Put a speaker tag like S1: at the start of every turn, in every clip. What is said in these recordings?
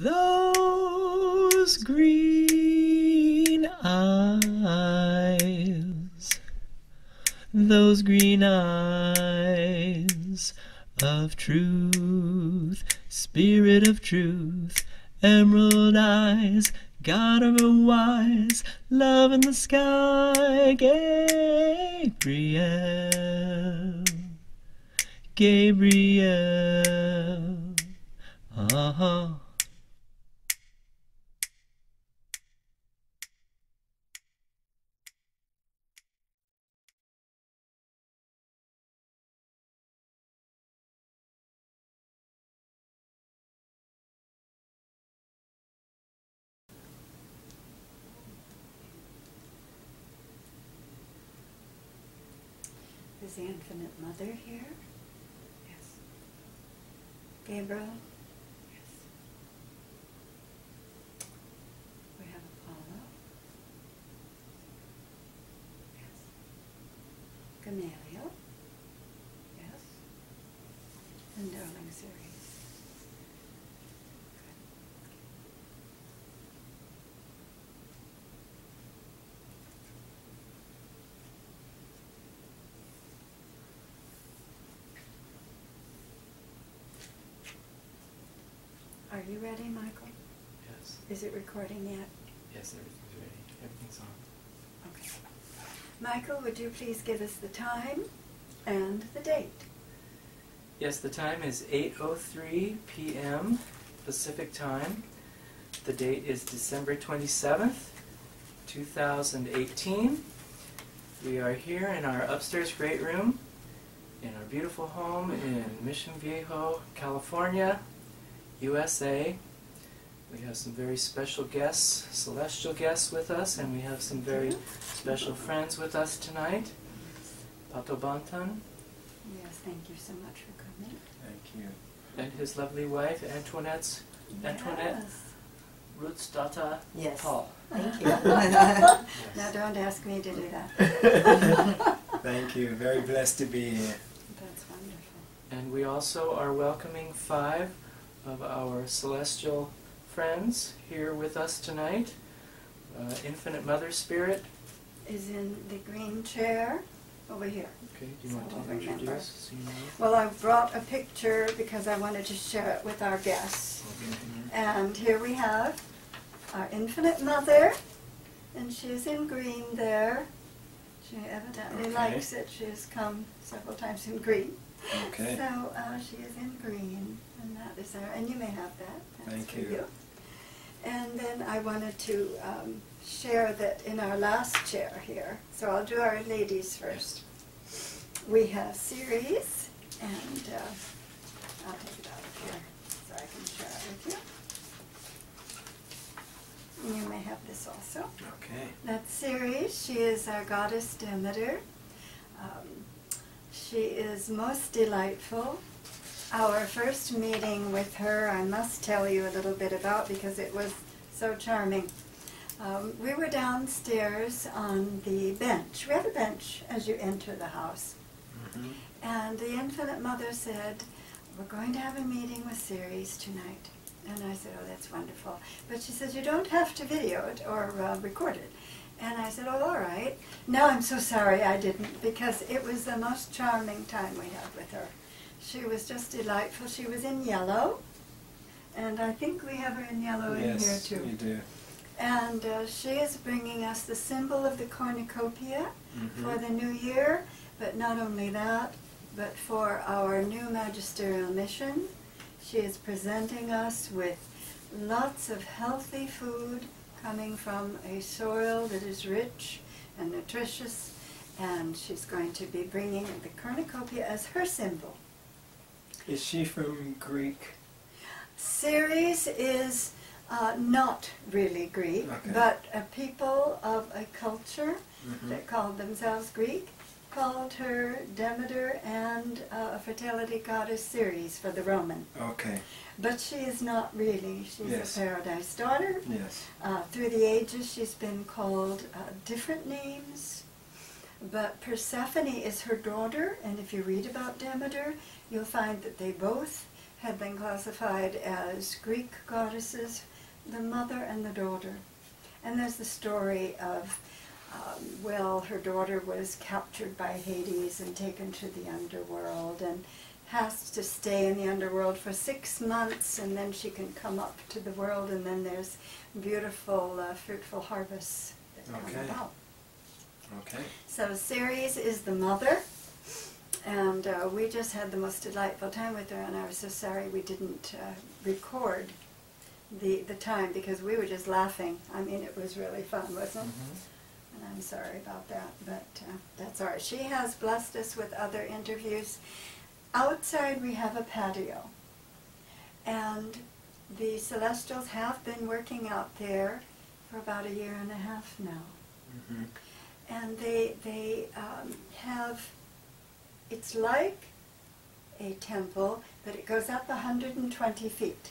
S1: Those green eyes, those green eyes of truth, spirit of truth, emerald eyes, God of the wise, love in the sky, Gabriel, Gabriel, uh-huh.
S2: Is the Infinite Mother here? Yes. Gabriel? Yes. We have Apollo? Yes. Gamaliel? Yes. And darling Ceres. Are you ready, Michael?
S3: Yes.
S2: Is it recording yet?
S3: Yes, everything's ready. Everything's on.
S2: Okay. Michael, would you please give us the time and the date?
S3: Yes, the time is 8:03 p.m. Pacific Time. The date is December 27th, 2018. We are here in our upstairs great room in our beautiful home in Mission Viejo, California, USA. We have some very special guests, celestial guests with us, and we have some very special friends with us tonight. Pato Banton.
S2: Yes, thank you so much for coming.
S1: Thank you.
S3: And his lovely wife, Antoinette,
S2: Yes.
S3: Ruth's daughter,
S4: Yes.
S3: Paul.
S4: Thank you.
S2: Now don't ask me to do that.
S1: Thank you. Very blessed to be here.
S2: That's wonderful.
S3: And we also are welcoming 5 of our celestial friends here with us tonight. Infinite Mother Spirit.
S2: Is in the green chair over here.
S3: Okay, do you
S2: So
S3: want to
S2: we'll remember.
S3: introduce? So you know.
S2: Well, I brought a picture because I wanted to share it with our guests. And here we have our Infinite Mother, and she's in green there. She evidently likes it. She has come several times in green.
S1: Okay.
S2: So she is in green, and that is her. And you may have that. That's
S1: Thank
S2: for
S1: you.
S2: And then I wanted to share that in our last chair here. So I'll do our ladies first. We have Ceres, and I'll take it out of here so I can share it with you. And you may have this also.
S1: Okay.
S2: That's Ceres. She is our goddess Demeter. She is most delightful. Our first meeting with her, I must tell you a little bit about because it was so charming. We were downstairs on the bench. We have a bench as you enter the house. And the Infinite Mother said, we're going to have a meeting with Ceres tonight. And I said, oh, that's wonderful. But she says, you don't have to video it or record it. And I said, oh, all right. Now I'm so sorry I didn't, because it was the most charming time we had with her. She was just delightful. She was in yellow. And I think we have her in yellow in here too.
S1: Yes, we do.
S2: And she is bringing us the symbol of the cornucopia for the new year. But not only that, but for our new magisterial mission. She is presenting us with lots of healthy food coming from a soil that is rich and nutritious. And she's going to be bringing the cornucopia as her symbol.
S1: Is she from Greek?
S2: Ceres is not really Greek, but a people of a culture that called themselves Greek called her Demeter and a fertility goddess Ceres for the Roman.
S1: Okay.
S2: But she is not really. She's a paradise daughter.
S1: Yes.
S2: Through the ages she's been called different names. But Persephone is her daughter, and if you read about Demeter, you'll find that they both had been classified as Greek goddesses, the mother and the daughter. And there's the story of, well, her daughter was captured by Hades and taken to the underworld and has to stay in the underworld for 6 months, and then she can come up to the world, and then there's beautiful, fruitful harvests that come about.
S4: Okay.
S2: So Ceres is the mother, and we just had the most delightful time with her, and I was so sorry we didn't record the time, because we were just laughing. I mean, it was really fun, wasn't it? And I'm sorry about that, but that's all right. She has blessed us with other interviews. Outside we have a patio, and the Celestials have been working out there for about 1.5 years now. And they have, it's like a temple, but it goes up 120 feet.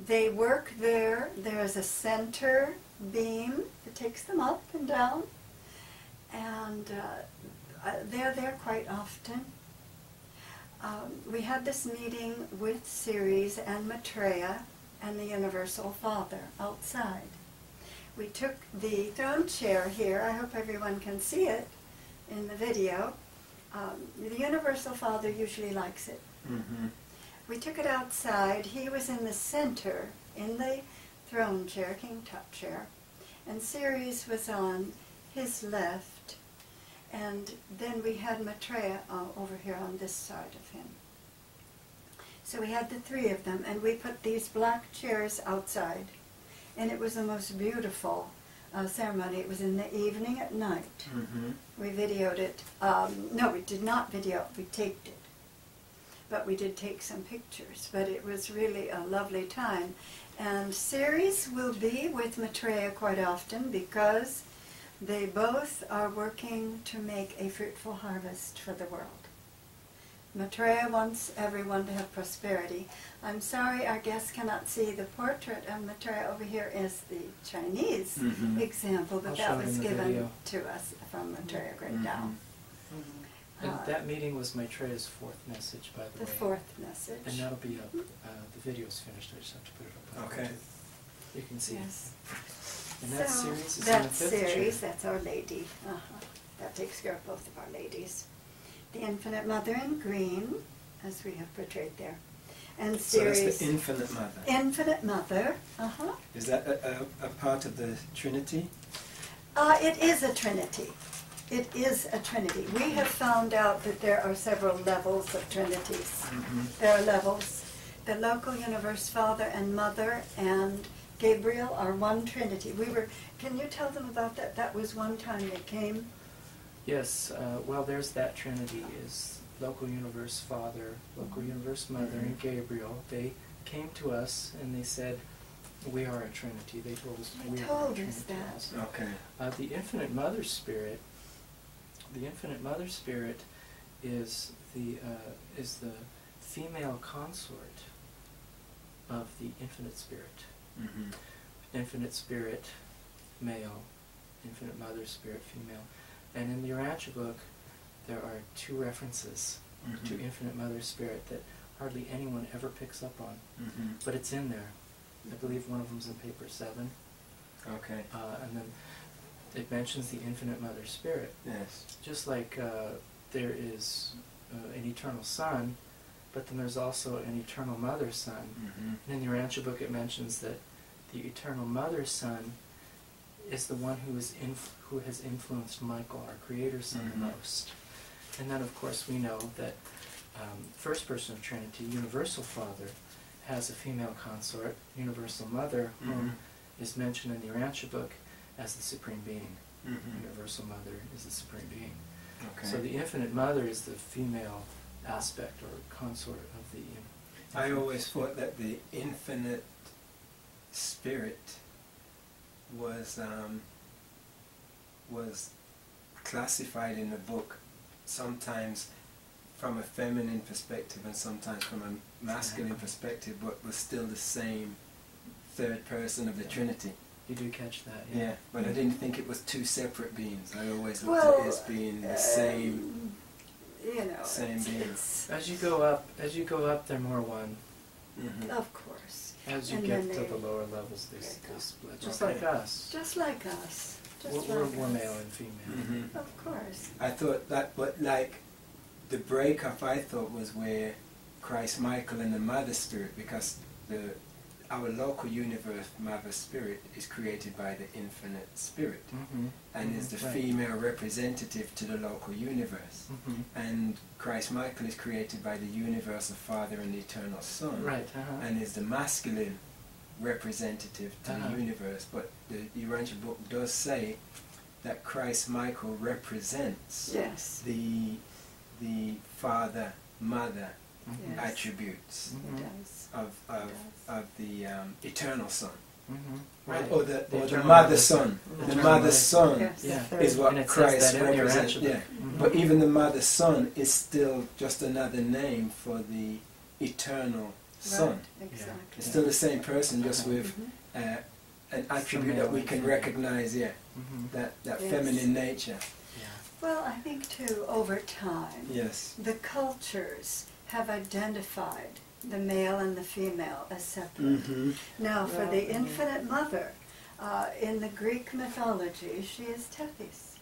S2: They work there. There's a center beam that takes them up and down, and they're there quite often. We had this meeting with Ceres and Maitreya and the Universal Father outside. We took the throne chair here. I hope everyone can see it in the video. The Universal Father usually likes it. We took it outside. He was in the center, in the throne chair, King Tut chair, and Ceres was on his left, and then we had Maitreya over here on this side of him. So we had the 3 of them, and we put these black chairs outside, and it was the most beautiful ceremony. It was in the evening at night. We videoed it. No, we did not video it. We taped it. But we did take some pictures. But it was really a lovely time. And Ceres will be with Maitreya quite often, because they both are working to make a fruitful harvest for the world. Maitreya wants everyone to have prosperity. I'm sorry our guests cannot see the portrait of Maitreya. Over here is the Chinese example, but that was given to us from Maitreya Great Tao.
S3: And that meeting was Maitreya's 4th message, by the way.
S2: The 4th message.
S3: And that'll be up. The video's finished. I just have to put it up.
S4: Okay.
S3: You can see.
S2: Yes.
S3: And that Ceres is in the
S2: That's
S3: 5th chair.
S2: Ceres. That's Our Lady. That takes care of both of Our Ladies. The Infinite Mother in green, as we have portrayed there. And Ceres.
S4: So that's the Infinite Mother.
S2: Infinite Mother.
S4: Is that a part of the Trinity?
S2: It is a Trinity. It is a Trinity. We have found out that there are several levels of Trinities. There are levels. The local universe Father and Mother and Gabriel are one Trinity. Can you tell them about that? That was one time they came.
S3: Yes, well, there's that Trinity, is local universe Father, local universe Mother, and Gabriel. They came to us and they said, we are a Trinity. They told us we are a Trinity.
S2: That.
S4: Okay.
S3: The Infinite Mother Spirit, is the female consort of the Infinite Spirit. Infinite Spirit, male. Infinite Mother Spirit, female. And in the Urantia book, there are 2 references to Infinite Mother Spirit that hardly anyone ever picks up on. But it's in there. I believe one of them's in paper 7.
S4: Okay.
S3: And then it mentions the Infinite Mother Spirit.
S4: Yes.
S3: Just like there is an eternal Son, but then there's also an eternal Mother Son. And in the Urantia book it mentions that the eternal Mother Son is the one who has influenced Michael, our Creator Son, the most. And then of course we know that first person of Trinity, Universal Father, has a female consort, Universal Mother, whom is mentioned in the Urantia book as the Supreme Being. Universal Mother is the Supreme Being.
S4: Okay.
S3: So the Infinite Mother is the female aspect or consort of the...
S4: I always thought that the Infinite Spirit was classified in the book sometimes from a feminine perspective and sometimes from a masculine perspective, but was still the same 3rd person of the Trinity.
S3: You do catch that,
S4: yeah. But I didn't think it was 2 separate beings. I always looked at it as being the same.
S2: you know,
S4: Same being.
S2: it's
S3: As you go up, they're more one.
S4: Mm-hmm.
S2: of course.
S3: As you
S2: And
S3: get
S2: then
S3: to
S2: they-
S3: the lower levels, they
S2: There you go.
S3: split, just
S4: Okay.
S3: like us.
S2: Just like us. Just
S3: We're
S2: like us.
S3: male and female.
S4: Mm-hmm.
S2: Of course.
S4: I thought that, but like the breakup, I thought was where Christ Michael and the Mother Spirit, because our local universe, Mother Spirit, is created by the Infinite Spirit, and is the
S3: Right.
S4: female representative to the local universe. And Christ Michael is created by the universal Father and the Eternal Son,
S3: Right.
S4: and is the masculine representative to the universe. But the Urantia book does say that Christ Michael represents
S2: Yes.
S4: the father mother
S2: Yes.
S4: attributes
S2: It does.
S4: of the eternal Son,
S3: Right.
S4: or the
S3: eternal
S4: mother
S3: mother.
S4: Son. The
S3: Eternal
S4: mother
S3: mother.
S4: Son
S2: Yes.
S3: Yeah.
S4: is what
S3: And it says
S4: Christ
S3: that in your
S4: represents.
S3: attribute.
S4: Yeah.
S3: Mhm.
S4: But even the mother Son is still just another name for the eternal Son.
S2: Right. Exactly.
S4: It's still the same person, just with
S2: Mhm.
S4: an attribute that we can recognize. Yeah, that
S2: Yes.
S4: feminine nature.
S3: Yeah.
S2: Well, I think too, over time,
S4: Yes.
S2: the cultures have identified the male and the female as separate.
S4: Mm-hmm.
S2: Now, for
S3: Well,
S2: the infinite mother, in the Greek mythology, she is Tethys,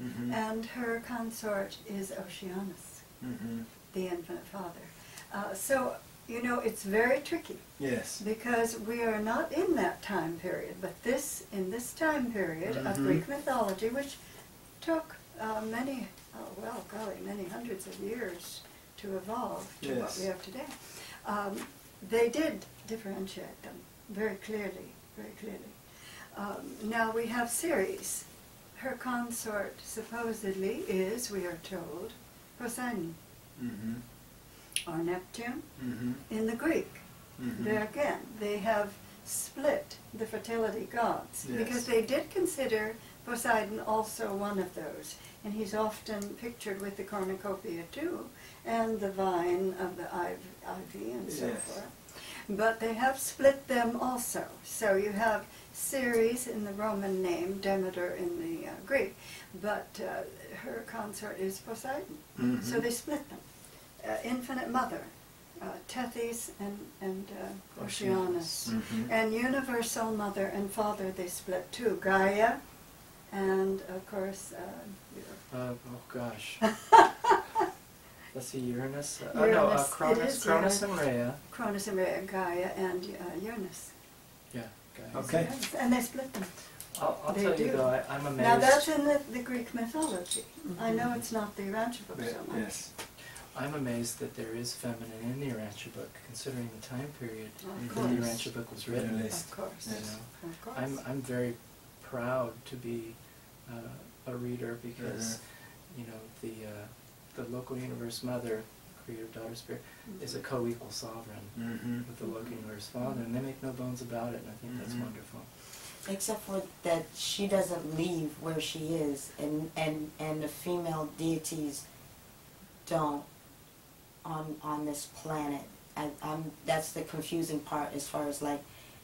S4: Mm-hmm.
S2: and her consort is Oceanus,
S4: Mm-hmm.
S2: the infinite father. So, you know, it's very tricky,
S4: Yes.
S2: because we are not in that time period, but in this time period of
S4: Mhm.
S2: Greek mythology, which took many hundreds of years to evolve to what
S4: Yes.
S2: we have today. They did differentiate them very clearly, very clearly. Now we have Ceres. Her consort supposedly is, we are told, Poseidon
S4: Mm-hmm.
S2: or Neptune
S4: Mm-hmm.
S2: in the Greek.
S4: Mm-hmm.
S2: There again, they have split the fertility gods,
S4: Yes.
S2: because they did consider Poseidon also one of those, and he's often pictured with the cornucopia too, and the vine of the ivy and so
S4: Yes.
S2: forth. But they have split them also. So you have Ceres in the Roman name, Demeter in the Greek, but her consort is Poseidon.
S4: Mm-hmm.
S2: So they split them. Infinite Mother, Tethys and Oceanus.
S4: Mm-hmm.
S2: And Universal Mother and Father they split too. Gaia and of course
S3: Oh gosh. Let's see, Uranus.
S2: Uranus. It
S3: Cronus,
S2: is
S3: Cronus
S2: Uranus.
S3: and Rhea.
S2: Cronus and Rhea, Gaia and Uranus.
S3: Yeah. Guys.
S4: Okay.
S2: And they split them.
S3: I'll
S2: They
S3: tell you
S2: do.
S3: though, I'm amazed.
S2: Now that's in the Greek mythology. I know it's not the Urantia book
S4: But,
S2: so much.
S4: yes.
S3: I'm amazed that there is feminine in the Urantia book, considering the time period
S2: Of
S3: that the
S2: course.
S3: Urantia book was written.
S4: Really?
S2: Of course.
S3: You
S4: Yes.
S3: know,
S2: Of course.
S3: I'm very proud to be a reader because you know the local universe mother, creative daughter spirit, is a co-equal sovereign
S4: Mm-hmm.
S3: with the local universe father, and they make no bones about it. And I think that's
S4: Mhm.
S3: wonderful.
S5: Except for that she doesn't leave where she is, and the female deities don't on this planet. And that's the confusing part as far as like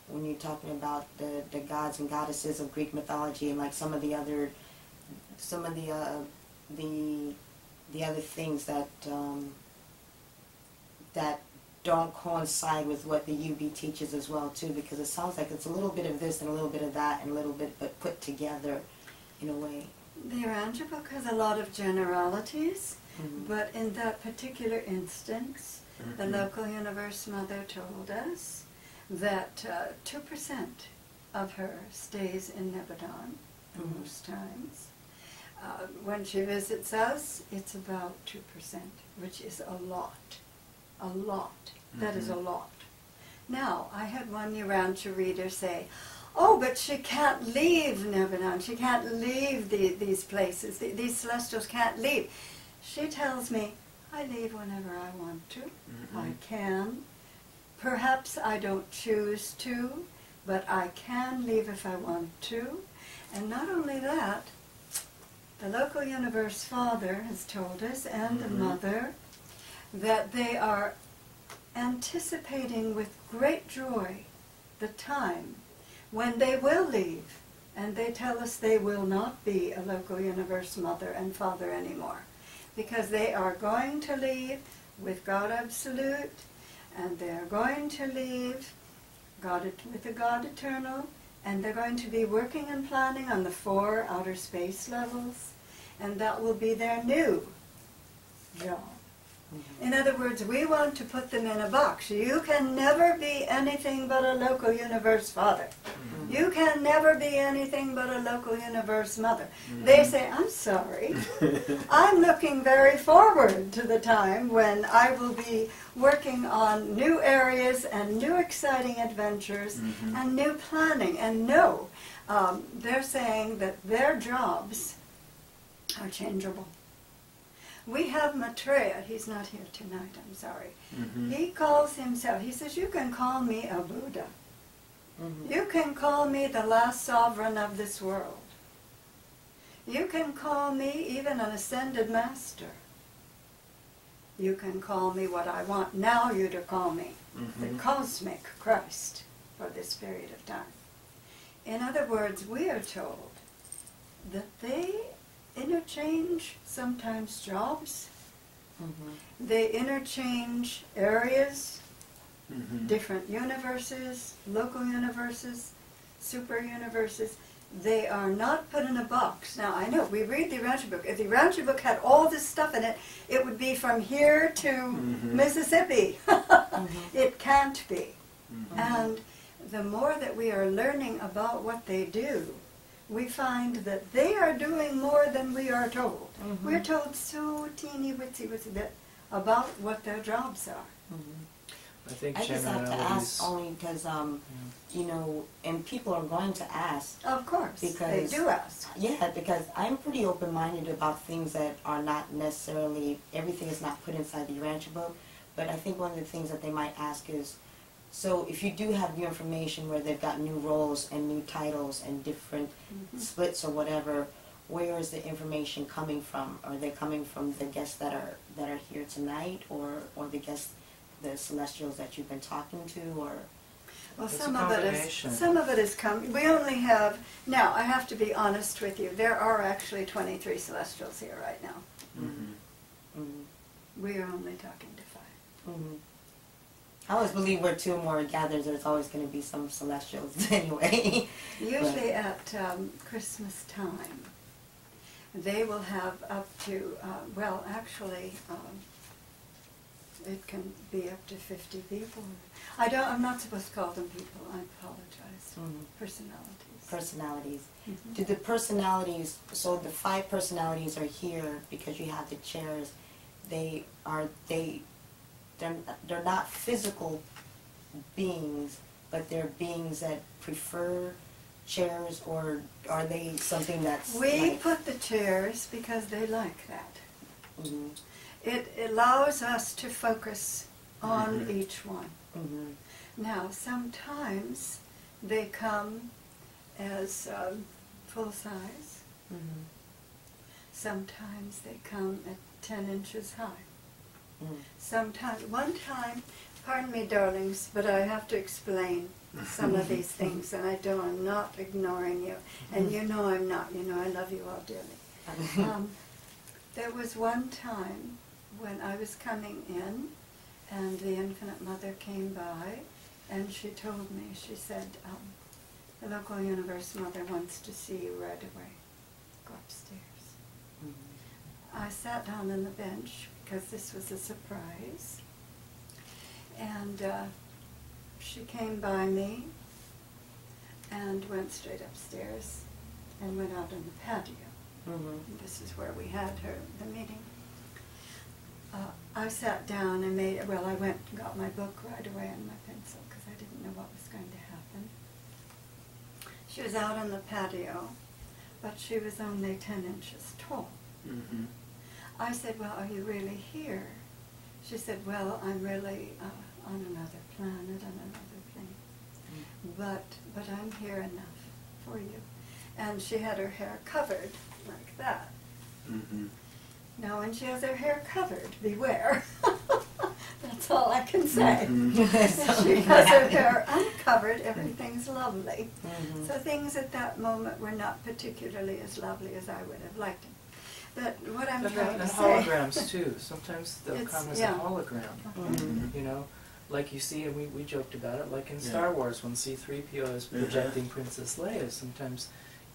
S5: when you're talking about the gods and goddesses of Greek mythology and like some of the other things that that don't coincide with what the UB teaches as well too, because it sounds like it's a little bit of this and a little bit of that and a little bit but put together in a way.
S2: The Urantia book has a lot of generalities,
S5: Mhm.
S2: but in that particular instance, the local universe mother told us that 2% of her stays in Nebadon
S5: Mhm.
S2: most times. When she visits us, it's about 2%, which is a lot. A lot. That is a lot. Now, I had one Urantia reader say, oh, but she can't leave Nebadon. She can't leave these places. These celestials can't leave. She tells me, I leave whenever I want to. I can. Perhaps I don't choose to, but I can leave if I want to. And not only that, the local universe father has told us, and the mother, that they are anticipating with great joy the time when they will leave. And they tell us they will not be a local universe mother and father anymore, because they are going to leave with God Absolute, and they're going to leave with the God Eternal, and they're going to be working and planning on the 4 outer space levels, and that will be their new job. In other words, we want to put them in a box. You can never be anything but a local universe father. You can never be anything but a local universe mother. They say, I'm sorry. I'm looking very forward to the time when I will be working on new areas and new exciting adventures and new planning. And no, they're saying that their jobs are changeable. We have Maitreya, he's not here tonight, I'm sorry. He calls himself, he says, you can call me a Buddha. You can call me the last sovereign of this world. You can call me even an ascended master. You can call me what I want now you to call me, the cosmic Christ for this period of time. In other words, we are told that they interchange sometimes jobs, they interchange areas, different universes, local universes, super universes. They are not put in a box. Now I know, we read the Urantia book. If the Urantia book had all this stuff in it, it would be from here to Mississippi. It can't be. And the more that we are learning about what they do, we find that they are doing more than we are told. We're told so teeny witsy bit about what their jobs are.
S3: I think
S5: I just have to ask only because, you know, and people are going to ask.
S2: Of course,
S5: because
S2: they do ask.
S5: Yeah, because I'm pretty open-minded about things that are not necessarily, everything is not put inside the Urantia book, but I think one of the things that they might ask is, so if you do have new information where they've got new roles and new titles and different splits or whatever, where is the information coming from? Are they coming from the guests that are here tonight, or the guests, the celestials that you've been talking to, or?
S2: Well, some of it is coming. We only have, now I have to be honest with you, there are actually 23 celestials here right now. We are only talking to 5.
S5: I always believe where 2 or more gathers, there's always going to be some celestials anyway.
S2: Usually at Christmas time, they will have up to, well, actually, it can be up to 50 people. I'm not supposed to call them people. I apologize. Personalities.
S5: Personalities. Do the personalities, so the 5 personalities are here because you have the chairs. They're not physical beings, but they're beings that prefer chairs, or are they something that's
S2: We put the chairs because they like that. It allows us to focus on each one. Now, sometimes they come as full size. Sometimes they come at 10 inches high. Sometimes, one time, pardon me, darlings, but I have to explain some of these things, and I'm not ignoring you, and you know I'm not. You know I love you all dearly. There was one time when I was coming in, and the Infinite Mother came by, and she told me, she said, the local universe mother wants to see you right away. Go upstairs. I sat down on the bench because this was a surprise, and she came by me and went straight upstairs and went out on the patio. And this is where we had the meeting. I sat down and I went and got my book right away and my pencil because I didn't know what was going to happen. She was out on the patio, but she was only 10 inches tall. I said, well, are you really here? She said, well, I'm really on another planet, on another thing. But I'm here enough for you. And she had her hair covered like that. Now, when she has her hair covered, beware. That's all I can say. If she has her hair uncovered, everything's lovely. So things at that moment were not particularly as lovely as I would have liked them. But what I'm
S3: And
S2: trying to
S3: and
S2: say...
S3: holograms too. Sometimes they'll
S2: It's-
S3: come as
S2: yeah.
S3: a hologram.
S5: Mhm.
S3: You know, like you see, and we joked about it, like in
S4: Yeah.
S3: Star Wars when C-3PO is projecting Princess Leia. Sometimes,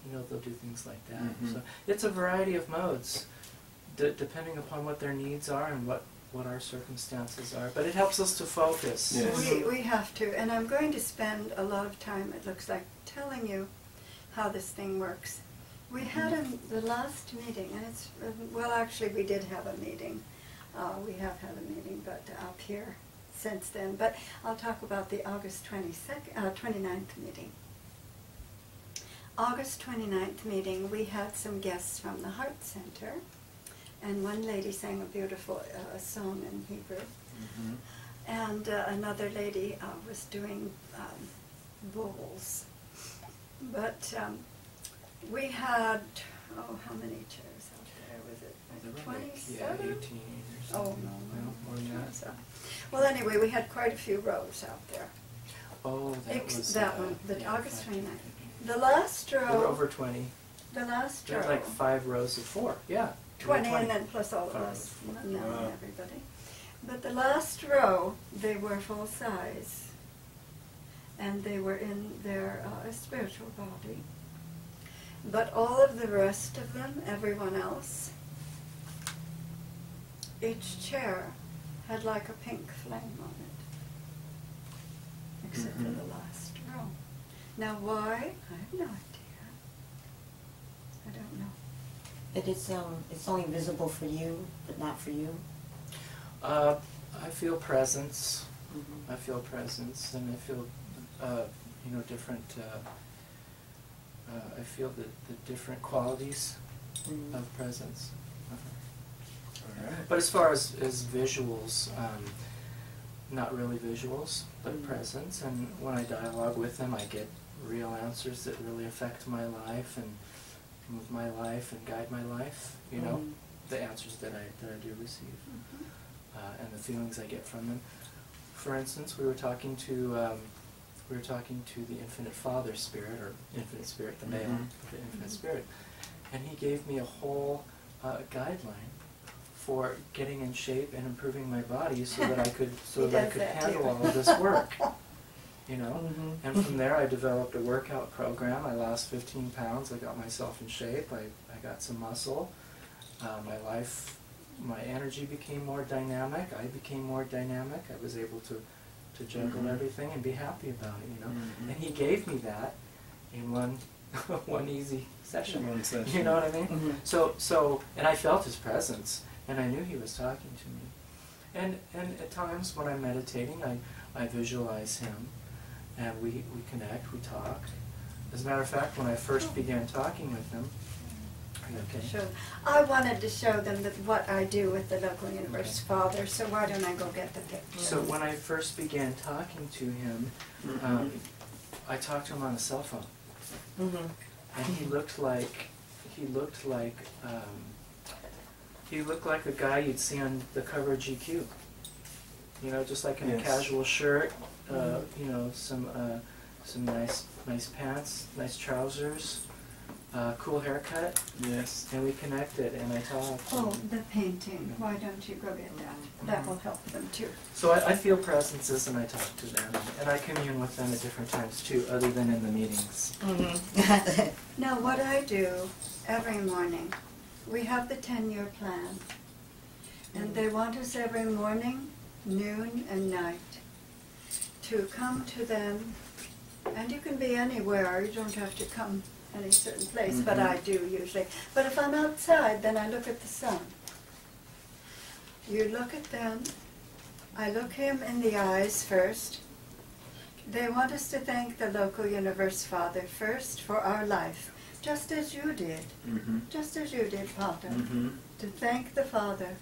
S3: you know, they'll do things like that. So it's a variety of modes, depending upon what their needs are and what our circumstances are. But it helps us to focus.
S4: Yes.
S2: We have to, and I'm going to spend a lot of time, it looks like, telling you how this thing works. We had the last meeting, and it's, well, actually we did have a meeting. We have had a meeting, but up here since then. But I'll talk about the August 29th meeting. August 29th meeting, we had some guests from the Heart Center, and one lady sang a beautiful song in Hebrew. And another lady was doing bowls. But we had, how many chairs out there? Was it 27?
S3: 18 or something.
S2: Oh, no,
S3: more than that.
S2: So, well, anyway, we had quite a few rows out there.
S3: Oh, that was...
S2: that one, the
S3: yeah,
S2: August
S3: 5,
S2: 29th.
S3: 10, 15.
S2: The last
S3: There were
S2: row,
S3: over 20.
S2: the last
S3: There
S2: row,
S3: were like 5 rows of 4. Yeah. there were
S2: 20 and then plus all of
S3: Five
S2: us,
S3: rows.
S2: and then
S4: Wow.
S2: everybody. But the last row, they were full size, and they were in their spiritual body. But all of the rest of them, everyone else, each chair had like a pink flame on it, except for the last row. Now why? I have no idea. I don't know.
S5: But it's only visible for you, but not for you.
S3: I feel presence.
S5: Mhm.
S3: I feel presence, and I feel, different. I feel the different qualities
S5: Mhm.
S3: of presence.
S4: All right.
S3: But as far as visuals, not really visuals, but presence. And when I dialogue with them, I get real answers that really affect my life and move my life and guide my life. You know, the answers that I do receive, and the feelings I get from them. For instance, we were talking to the Infinite Father Spirit, or Infinite Spirit, the male, the Infinite Spirit, and he gave me a whole guideline for getting in shape and improving my body so that I could
S2: He does that
S3: handle
S2: too.
S3: all of this work. You know, and from there I developed a workout program. I lost 15 pounds. I got myself in shape. I got some muscle. My energy became more dynamic. I became more dynamic. I was able to juggle everything and be happy about it. You know, and he gave me that in one easy session.
S4: One session.
S3: You know what I mean? So, and I felt his presence, and I knew he was talking to me. And at times when I'm meditating, I visualize him, and we connect, we talk. As a matter of fact, when I first began talking with him, are you okay?
S2: Sure. I wanted to show them that what I do with the local universe father, so why don't I go get the picture?
S3: So when I first began talking to him, I talked to him on a cell phone, and he looked like a guy you'd see on the cover of GQ. You know, just like in a casual shirt, you know, some nice pants, nice trousers, cool haircut.
S4: Yes.
S3: And we connected, and I talked.
S2: Oh, the painting. Why don't you go get that? That will help them too.
S3: So I feel presences, and I talk to them, and I commune with them at different times too, other than in the meetings.
S2: Now what I do every morning, we have the 10-year plan, and they want us every morning, noon and night, to come to them, and you can be anywhere, you don't have to come any certain place, but I do usually. But if I'm outside, then I look at the sun. You look at them, I look him in the eyes first. They want us to thank the local universe father first for our life, just as you did, just as you did, Pato, to thank the father.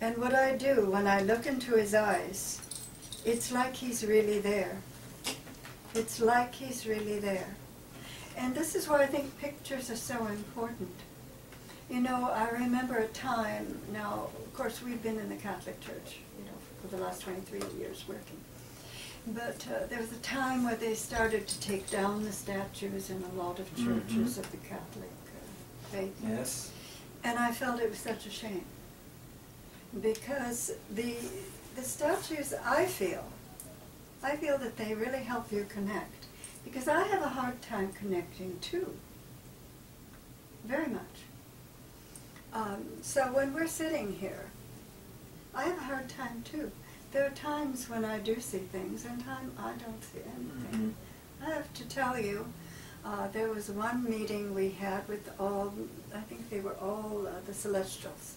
S2: And what I do when I look into his eyes, it's like he's really there. It's like he's really there. And this is why I think pictures are so important. You know, I remember a time, now, of course, we've been in the Catholic Church, you know, for the last 23 years working. But there was a time where they started to take down the statues in a lot of churches of the Catholic faith.
S4: Yes.
S2: And I felt it was such a shame. Because the statues, I feel that they really help you connect. Because I have a hard time connecting too. Very much. So when we're sitting here, I have a hard time too. There are times when I do see things and times I don't see anything. I have to tell you, there was one meeting we had with all, I think they were all the Celestials.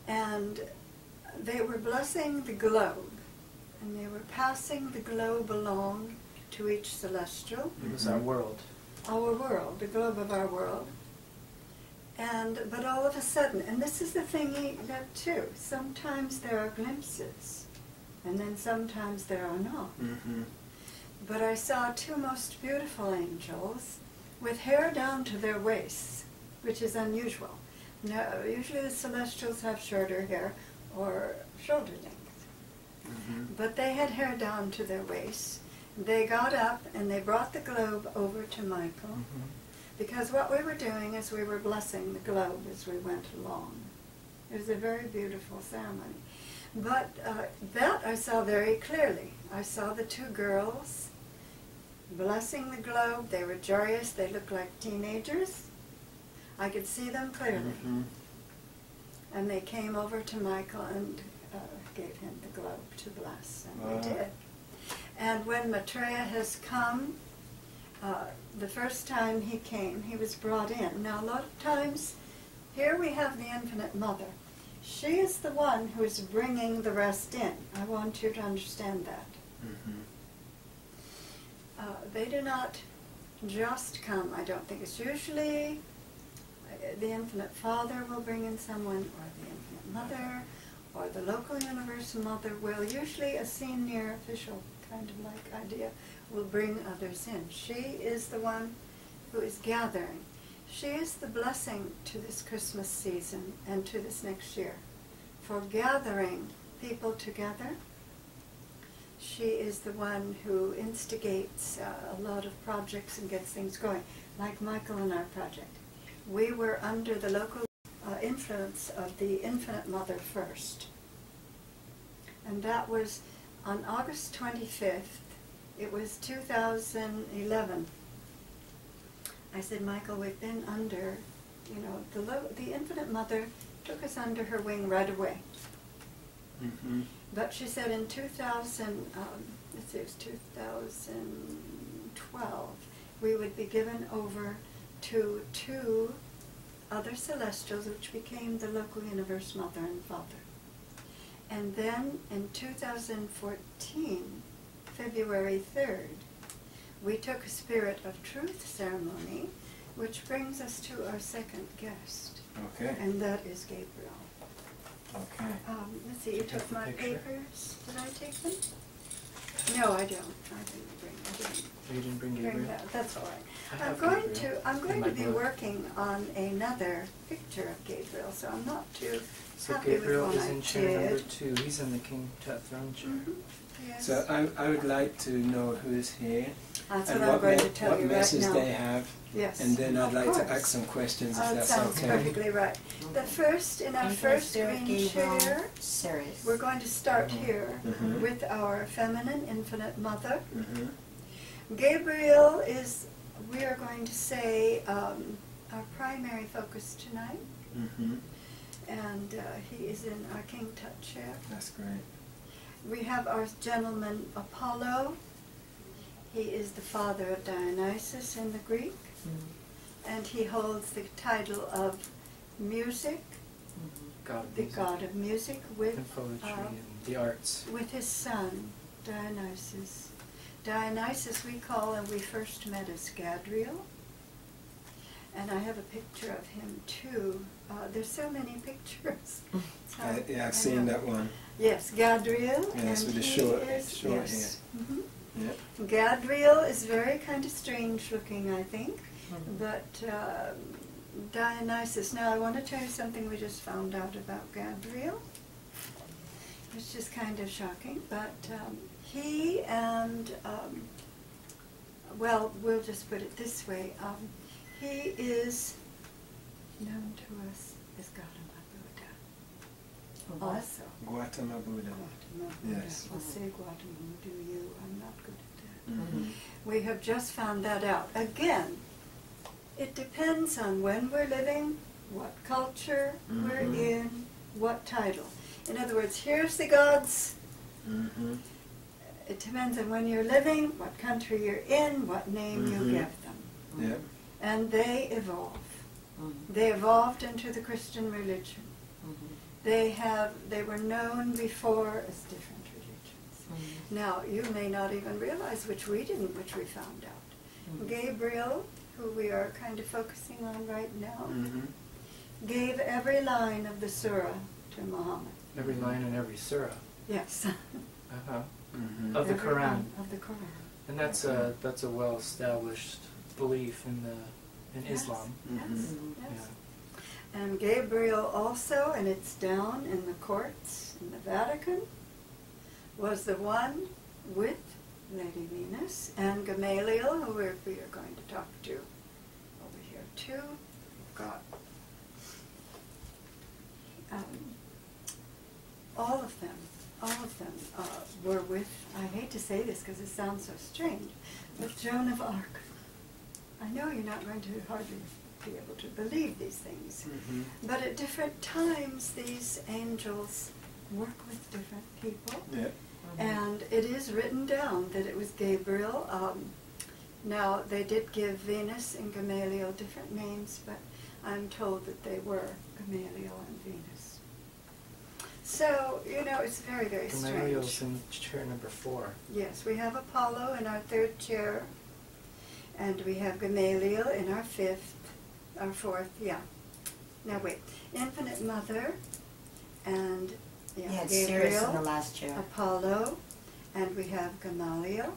S2: And they were blessing the globe. And they were passing the globe along to each Celestial.
S3: It was our world.
S2: Our world, the globe of our world. But all of a sudden, and this is the thing that too, sometimes there are glimpses, and then sometimes there are not. But I saw two most beautiful angels with hair down to their waists, which is unusual. Now, usually the Celestials have shorter hair or shoulder length. But they had hair down to their waists. They got up and they brought the globe over to Michael. Because what we were doing is we were blessing the globe as we went along. It was a very beautiful ceremony. But that I saw very clearly. I saw the two girls blessing the globe. They were joyous. They looked like teenagers. I could see them clearly. And they came over to Michael and gave him the globe to bless. And they did. And when Maitreya has come, the first time he came, he was brought in. Now, a lot of times, here we have the Infinite Mother. She is the one who is bringing the rest in. I want you to understand that. They do not just come, I don't think. It's usually the Infinite Father will bring in someone, or the Infinite Mother, or the local universe mother will, usually a senior official kind of like idea, will bring others in. She is the one who is gathering. She is the blessing to this Christmas season and to this next year. For gathering people together, she is the one who instigates a lot of projects and gets things going, like Michael and our project. We were under the local influence of the Infinite Mother first. And that was on August 25th. It was 2011. I said, Michael, we've been under, you know, the Infinite Mother took us under her wing right away. But she said in 2000, let's see, it was 2012, we would be given over to two other Celestials, which became the local universe Mother and Father. And then in 2014, February 3rd, we took a Spirit of Truth ceremony, which brings us to our second guest.
S4: Okay.
S2: And that is Gabriel.
S4: Okay.
S2: Let's see, you took my papers. Did I take them? No, I don't. I didn't.
S3: You didn't bring Gabriel?
S2: That. That's all right.
S3: I
S2: I'm
S3: have
S2: going
S3: Gabriel
S2: to
S3: in
S2: be
S3: my book.
S2: working on another picture of Gabriel, so I'm not too
S3: So
S2: happy
S3: Gabriel
S2: with
S3: is
S2: one
S3: in
S2: I
S3: chair number
S2: did.
S3: 2. He's in the King Tut throne chair.
S2: Yes.
S4: So I would like to know who is here
S2: That's
S4: and
S2: what I'm going to
S4: what
S2: tell you right
S4: message
S2: now.
S4: they have,
S2: Yes.
S4: and then I'd
S2: Of
S4: like to
S2: course.
S4: ask some questions if
S2: That
S4: that's
S2: sounds
S4: okay.
S2: perfectly right. The first, in our first green chair,
S5: Series.
S2: we're going to start here
S4: Mhm.
S2: with our feminine Infinite Mother.
S4: Mhm.
S2: Gabriel is, we are going to say, our primary focus tonight.
S4: Mhm.
S2: And he is in our King Tut chair.
S4: That's great.
S2: We have our gentleman Apollo. He is the father of Dionysus in the Greek. And he holds the title of music,
S3: God of
S2: the
S3: music
S2: god of music, with
S3: and poetry and the arts.
S2: with his son, Dionysus. Dionysus we call, and we first met as Gadriel. And I have a picture of him too. There's so many pictures.
S4: Yeah, I've seen that one.
S2: Yes, Gadriel.
S4: Yes,
S2: and
S4: with the
S2: he
S4: short
S2: is,
S4: hair.
S2: yes. Mhm.
S4: Yep.
S2: Gadriel is very kind of strange looking, I think. But Dionysus, now I want to tell you something we just found out about Gadriel. It's just kind of shocking, but he and, well, we'll just put it this way. He is known to us is Gautama Buddha.
S5: What?
S2: Also,
S4: Gautama Buddha.
S2: Gautama Buddha.
S4: Yes.
S2: We'll say Gautama, do you? I'm not good at that.
S4: Mm-hmm.
S2: We have just found that out. Again, it depends on when we're living, what culture we're in, what title. In other words, here's the gods.
S4: Mm-hmm.
S2: It depends on when you're living, what country you're in, what name you give them.
S4: Yeah.
S2: And they evolve.
S5: Mm-hmm.
S2: They evolved into the Christian religion.
S5: Mm-hmm.
S2: They were known before as different religions.
S5: Mm-hmm.
S2: Now, you may not even realize, which we didn't, which we found out.
S5: Mm-hmm.
S2: Gabriel, who we are kind of focusing on right now,
S4: Mm-hmm.
S2: gave every line of the surah to Muhammad.
S3: Every line in every surah.
S2: Yes.
S3: Uh-huh.
S4: Mm-hmm.
S3: Of the
S2: Every
S3: Quran.
S2: line of the Quran.
S3: And that's a well-established belief in Islam.
S2: Yes,
S4: Mhm.
S2: yes.
S3: Yeah.
S2: And Gabriel also, and it's down in the courts in the Vatican, was the one with Lady Venus and Gamaliel, who we are going to talk to over here too. We've got all of them were with, I hate to say this because it sounds so strange, with Joan of Arc. I know you're not going to hardly be able to believe these things,
S4: Mm-hmm.
S2: but at different times these angels work with different people,
S4: Yeah.
S2: and it is written down that it was Gabriel. Now, they did give Venus and Gamaliel different names, but I'm told that they were Gamaliel and Venus. So, it's very, very
S3: Gamaliel's
S2: strange.
S3: in chair number 4.
S2: Yes, we have Apollo in our 3rd chair, and we have Gamaliel in our 4th, yeah. Now wait, Infinite Mother, and
S5: Yeah, it's Sirius in the
S2: Gabriel,
S5: last chair.
S2: Apollo, and we have Gamaliel,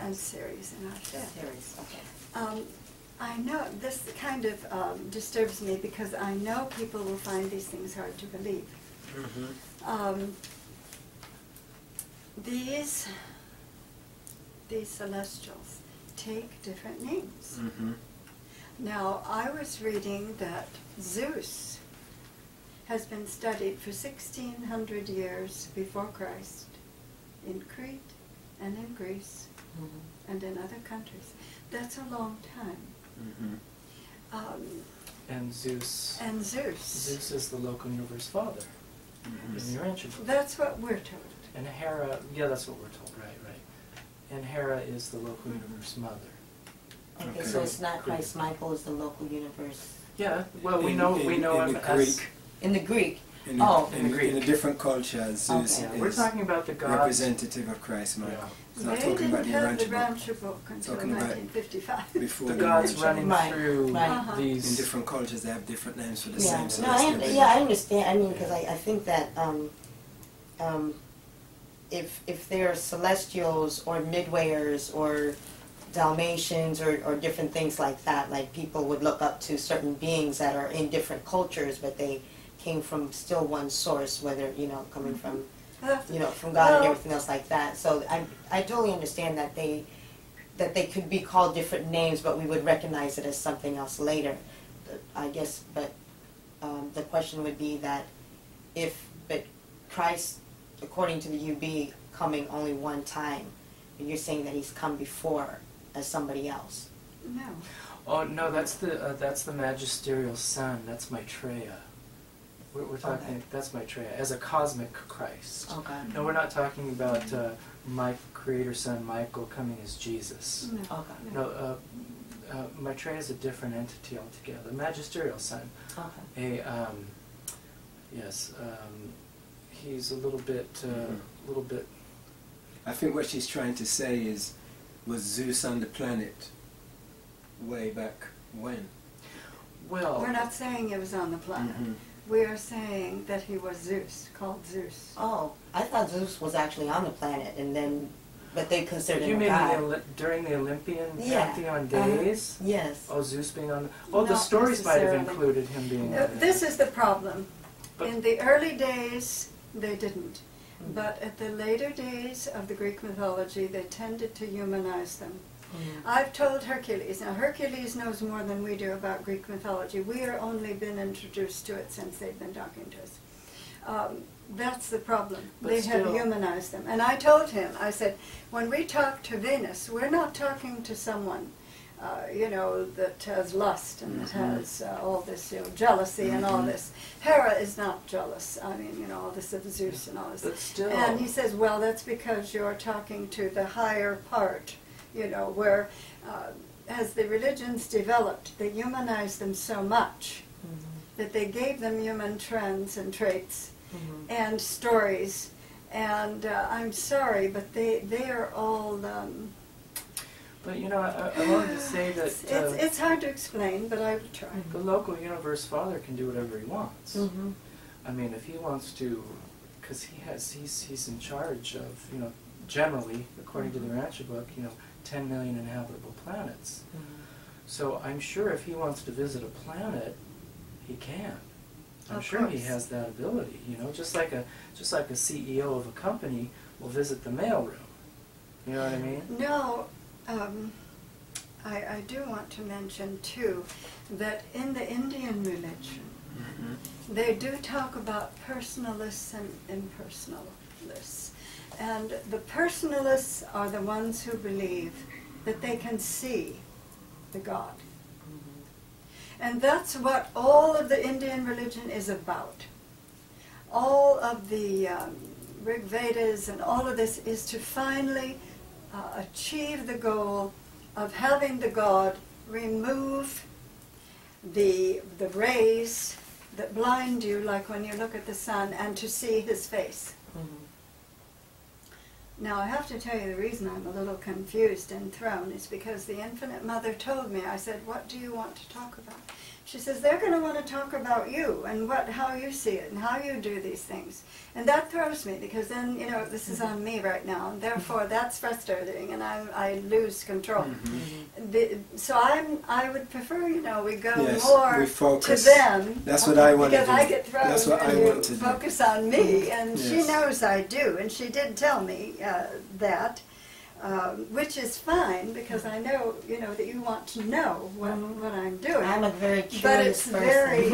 S2: and Ceres in our 5th.
S5: Sirius, okay.
S2: I know this kind of disturbs me because I know people will find these things hard to believe.
S4: Mm-hmm.
S2: These celestials take different names.
S4: Mm-hmm.
S2: Now, I was reading that Zeus has been studied for 1,600 years before Christ in Crete and in Greece
S5: Mm-hmm.
S2: and in other countries. That's a long time.
S4: Mm-hmm.
S3: And Zeus.
S2: And Zeus.
S3: Zeus is the local universe father in the Urantia Book.
S2: That's what we're told.
S3: And Hera, yeah, that's what we're told, right. And Hera is the local universe mother.
S5: Okay,
S4: Okay.
S5: so it's not Christ Michael is the local universe.
S3: Yeah, well, we know
S4: in
S3: him
S4: the
S3: as...
S4: Greek.
S5: In the Greek.
S4: In
S5: Oh.
S3: In the Greek.
S4: In a different culture, Zeus
S3: Yeah,
S4: is
S3: we're talking about the gods.
S4: representative of Christ, Michael.
S3: Yeah.
S4: It's not
S2: They
S4: talking
S2: didn't
S4: about the
S2: have the
S4: Urantia Book.
S2: Urantia Book until
S4: Talking about
S2: 1955.
S4: Before
S3: The
S4: the
S3: gods
S4: Urantia
S3: running
S4: Book.
S5: Right,
S3: through
S5: right.
S4: In
S3: these...
S4: different cultures, they have different names for the
S5: Yeah,
S4: same
S5: no,
S4: celestial being.
S5: I understand. I mean, because I think that if they're celestials or midwayers or Dalmatians or different things like that, like people would look up to certain beings that are in different cultures, but they came from still one source, whether, coming from, from God and everything else like that. So I totally understand that they could be called different names, but we would recognize it as something else later, I guess. But the question would be that but Christ, according to the UB, coming only one time, you're saying that he's come before as somebody else.
S2: No.
S3: Oh, no, that's the magisterial son. That's Maitreya. We're talking,
S5: Okay.
S3: that's Maitreya, as a cosmic Christ.
S5: Okay.
S3: No, we're not talking about my creator son Michael coming as Jesus.
S2: No.
S5: Okay.
S3: No, Maitreya is a different entity altogether. Magisterial son.
S5: Okay.
S3: He's a little bit,
S4: I think what she's trying to say was Zeus on the planet way back when?
S3: well.
S2: We're not saying it was on the planet.
S4: Mhm.
S2: We are saying that he was Zeus, called Zeus.
S5: Oh, I thought Zeus was actually on the planet, but they considered
S3: You
S5: him a
S3: mean
S5: god.
S3: during the Olympian
S5: Yeah.
S3: pantheon
S5: Uh-huh.
S3: days?
S5: Yes.
S3: Oh, Zeus being on. Well, the
S2: Not
S3: stories might have
S2: necessarily.
S3: included him being. on it.
S2: This is the problem.
S3: But-
S2: In the early days, they didn't.
S5: Mm.
S2: But at the later days of the Greek mythology, they tended to humanize them. I've told Hercules. Now, Hercules knows more than we do about Greek mythology. We are only been introduced to it since they've been talking to us. That's the problem.
S3: But
S2: they have
S3: still-
S2: humanized them. And I told him, I said, when we talk to Venus, we're not talking to someone, that has lust and that has all this, jealousy and all this. Hera is not jealous. I mean, all this of Zeus and all this.
S3: But still,
S2: And he says, well, that's because you're talking to the higher part, where as the religions developed, they humanized them so much that they gave them human trends and traits and stories. And I'm sorry, but they are all...
S3: but I wanted to say that
S2: it's hard to explain, but I will try.
S3: the local universe father can do whatever he wants. I mean, if he wants to, because he's in charge of, generally, according to the Urantia book, 10 million inhabitable planets. So I'm sure if he wants to visit a planet, he can. I'm sure he has that ability. Just like a CEO of a company will visit the mailroom. You know what I mean?
S2: No, I do want to mention too that in the Indian religion, they do talk about personalists and impersonalists. And the personalists are the ones who believe that they can see the God. And that's what all of the Indian religion is about. All of the Rig Vedas and all of this is to finally achieve the goal of having the God remove the rays that blind you, like when you look at the sun, and to see his face. Now, I have to tell you the reason I'm a little confused and thrown is because the Infinite Mother told me, I said, what do you want to talk about? She says, they're going to want to talk about you and how you see it and how you do these things. And that throws me because then, this is on me right now, and therefore that's frustrating and I lose control. So I would prefer, we go more
S4: we focus.
S2: to them.
S4: That's what I want to do.
S2: Because I get thrown
S4: That's what I
S2: and
S4: want to
S2: you
S4: do.
S2: focus on me, and she
S4: Yes.
S2: knows I do, and she did tell me that. Which is fine because I know, that you want to know what I'm doing.
S5: I'm a very
S2: But
S5: curious
S2: it's
S5: person.
S2: very,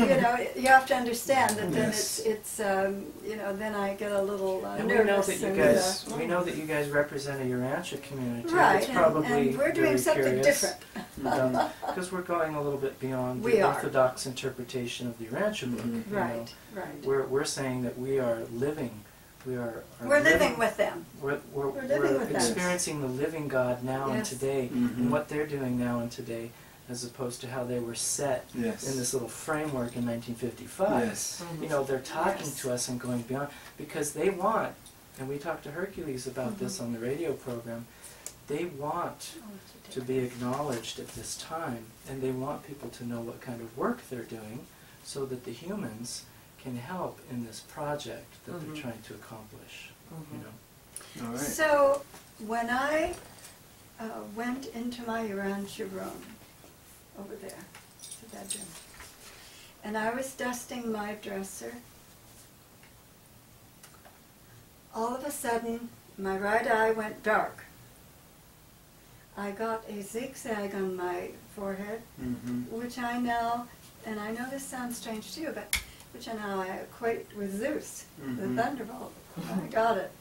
S2: you have to understand that then
S4: Yes.
S2: it's then I get a little
S3: And we know
S2: nervous.
S3: that you
S2: and,
S3: guys, we know that you guys represent a Urantia community.
S2: right,
S3: It's probably
S2: and we're doing
S3: very
S2: something
S3: curious,
S2: different.
S3: because we're going a little bit beyond
S2: We
S3: the
S2: are.
S3: orthodox interpretation of the Urantia book. you know.
S2: Right, right.
S3: We're saying that we are living. We're
S2: living with them.
S3: We're
S2: living with them.
S3: experiencing the living God now and
S2: Yes.
S3: today, and what they're doing now and today, as opposed to how they were set
S4: Yes.
S3: in this little framework in 1955.
S4: Yes.
S3: They're talking
S2: Yes.
S3: to us and going beyond, because they want, and we talked to Hercules about this on the radio program, they want to be acknowledged at this time, and they want people to know what kind of work they're doing, so that the humans can help in this project that they're trying to accomplish.
S4: All right.
S2: So when I went into my Urantia room over there, the bedroom, and I was dusting my dresser, all of a sudden my right eye went dark. I got a zigzag on my forehead, which I now, and I know this sounds strange to you, but which now I equate with Zeus, the thunderbolt. I got it.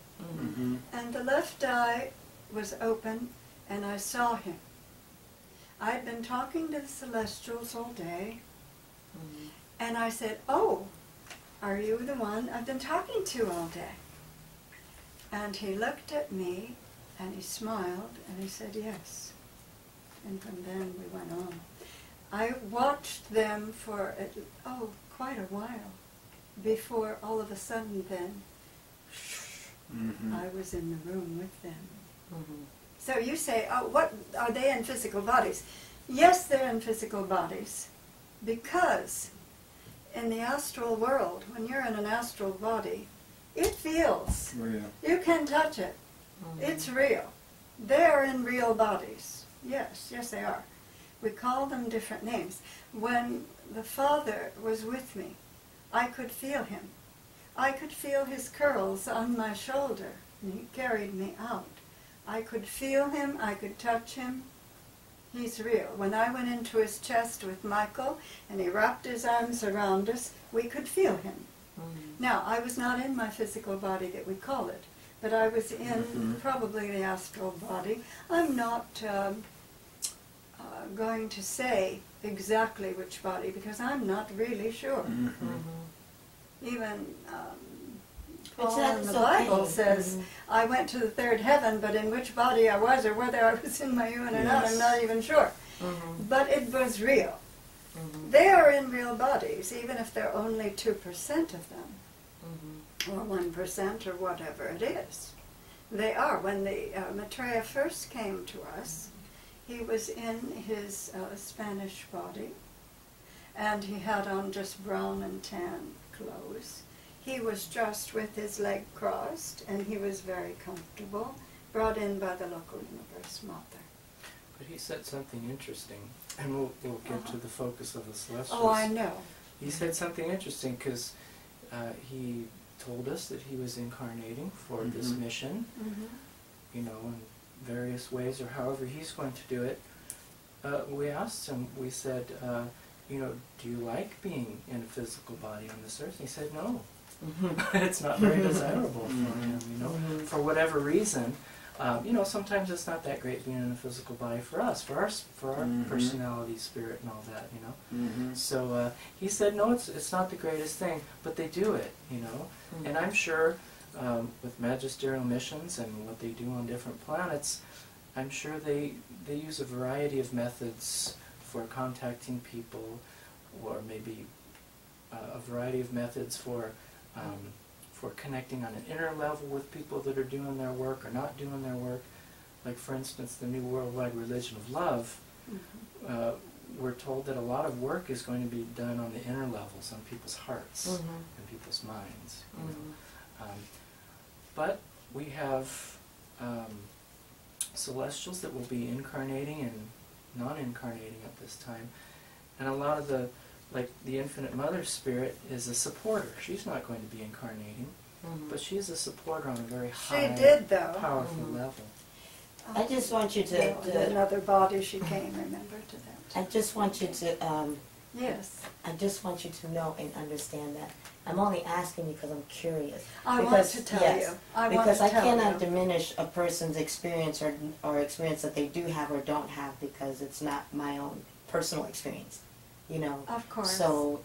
S2: And the left eye was open, and I saw him. I'd been talking to the celestials all day, and I said, oh, are you the one I've been talking to all day? And he looked at me, and he smiled, and he said, yes. And from then we went on. I watched them for, quite a while, before all of a sudden then, I was in the room with them. So you say, what are they in physical bodies? Yes, they're in physical bodies, because in the astral world, when you're in an astral body, it feels.
S4: Real.
S2: You can touch it. It's real. They're in real bodies. Yes, they are. We call them different names. When the Father was with me, I could feel him. I could feel his curls on my shoulder, and he carried me out. I could feel him, I could touch him, He's real. When I went into his chest with Michael and he wrapped his arms around us, we could feel him. Now, I was not in my physical body that we call it, but I was in probably the astral body. I'm not going to say exactly which body because I'm not really sure. Even Paul in the Bible says, I went to the third heaven, but in which body I was or whether I was in my human or not, I'm not even sure. But it was real. They are in real bodies, even if they're only 2% of them, or 1% or whatever it is. They are. When the Maitreya first came to us, he was in his Spanish body, and he had on just brown and tan clothes. He was just with his leg crossed, and he was very comfortable, brought in by the local universe mother.
S3: But he said something interesting, and we'll get to the focus of the Celestials.
S2: Oh, I know.
S3: He said something interesting because he told us that he was incarnating for this mission, you know, in various ways or however he's going to do it. We asked him, we said, you know, do you like being in a physical body on this earth? And he said, no. It's not very desirable for him, you know, for whatever reason. You know, sometimes it's not that great being in a physical body for us, for our personality, spirit, and all that, you know. So he said, no, it's not the greatest thing, but they do it, you know. And I'm sure with magisterial missions and what they do on different planets, I'm sure they use a variety of methods for contacting people, or maybe a variety of methods for connecting on an inner level with people that are doing their work or not doing their work. Like, for instance, the New Worldwide Religion of Love, we're told that a lot of work is going to be done on the inner levels, on people's hearts and people's minds. You know. But we have celestials that will be incarnating and non-incarnating at this time. And a lot of the, like the Infinite Mother Spirit is a supporter. She's not going to be incarnating, but she's a supporter on a very high, powerful level.
S5: I just want you to
S2: another body she came, remember, to that.
S5: I just want you to
S2: yes.
S5: I just want you to know and understand that. I'm only asking you because I'm curious.
S2: I want to tell you.
S5: Because I cannot diminish a person's experience or experience that they do have or don't have because it's not my own personal experience. You know.
S2: Of course.
S5: So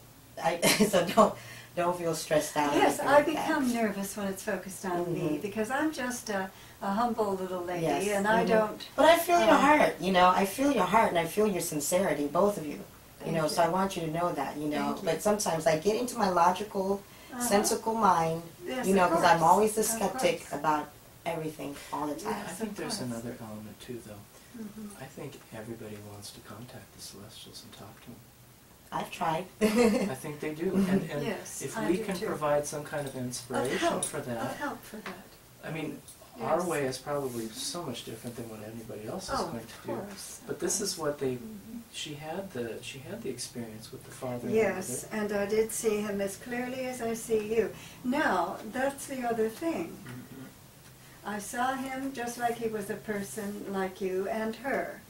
S5: don't feel stressed out.
S2: Yes, I become nervous when it's focused on me because I'm just a humble little lady, and I don't.
S5: But I feel your heart. You know, I feel your heart and I feel your sincerity, both of you. You know, so I want you to know that, you know. But sometimes I get into my logical, sensical mind, you know, because I'm always the skeptic about everything all the time.
S3: I think there's another element too, though. I think everybody wants to contact the Celestials and talk to them.
S5: I've tried.
S3: I think they do. And
S2: yes,
S3: if we can provide some kind of inspiration for that.
S2: Of help for that.
S3: I mean, our way is probably so much different than what anybody else is going to do. But this is what they. She had the experience with the Father.
S2: Yes, and I did see him as clearly as I see you. Now that's the other thing. I saw him just like he was a person like you and her.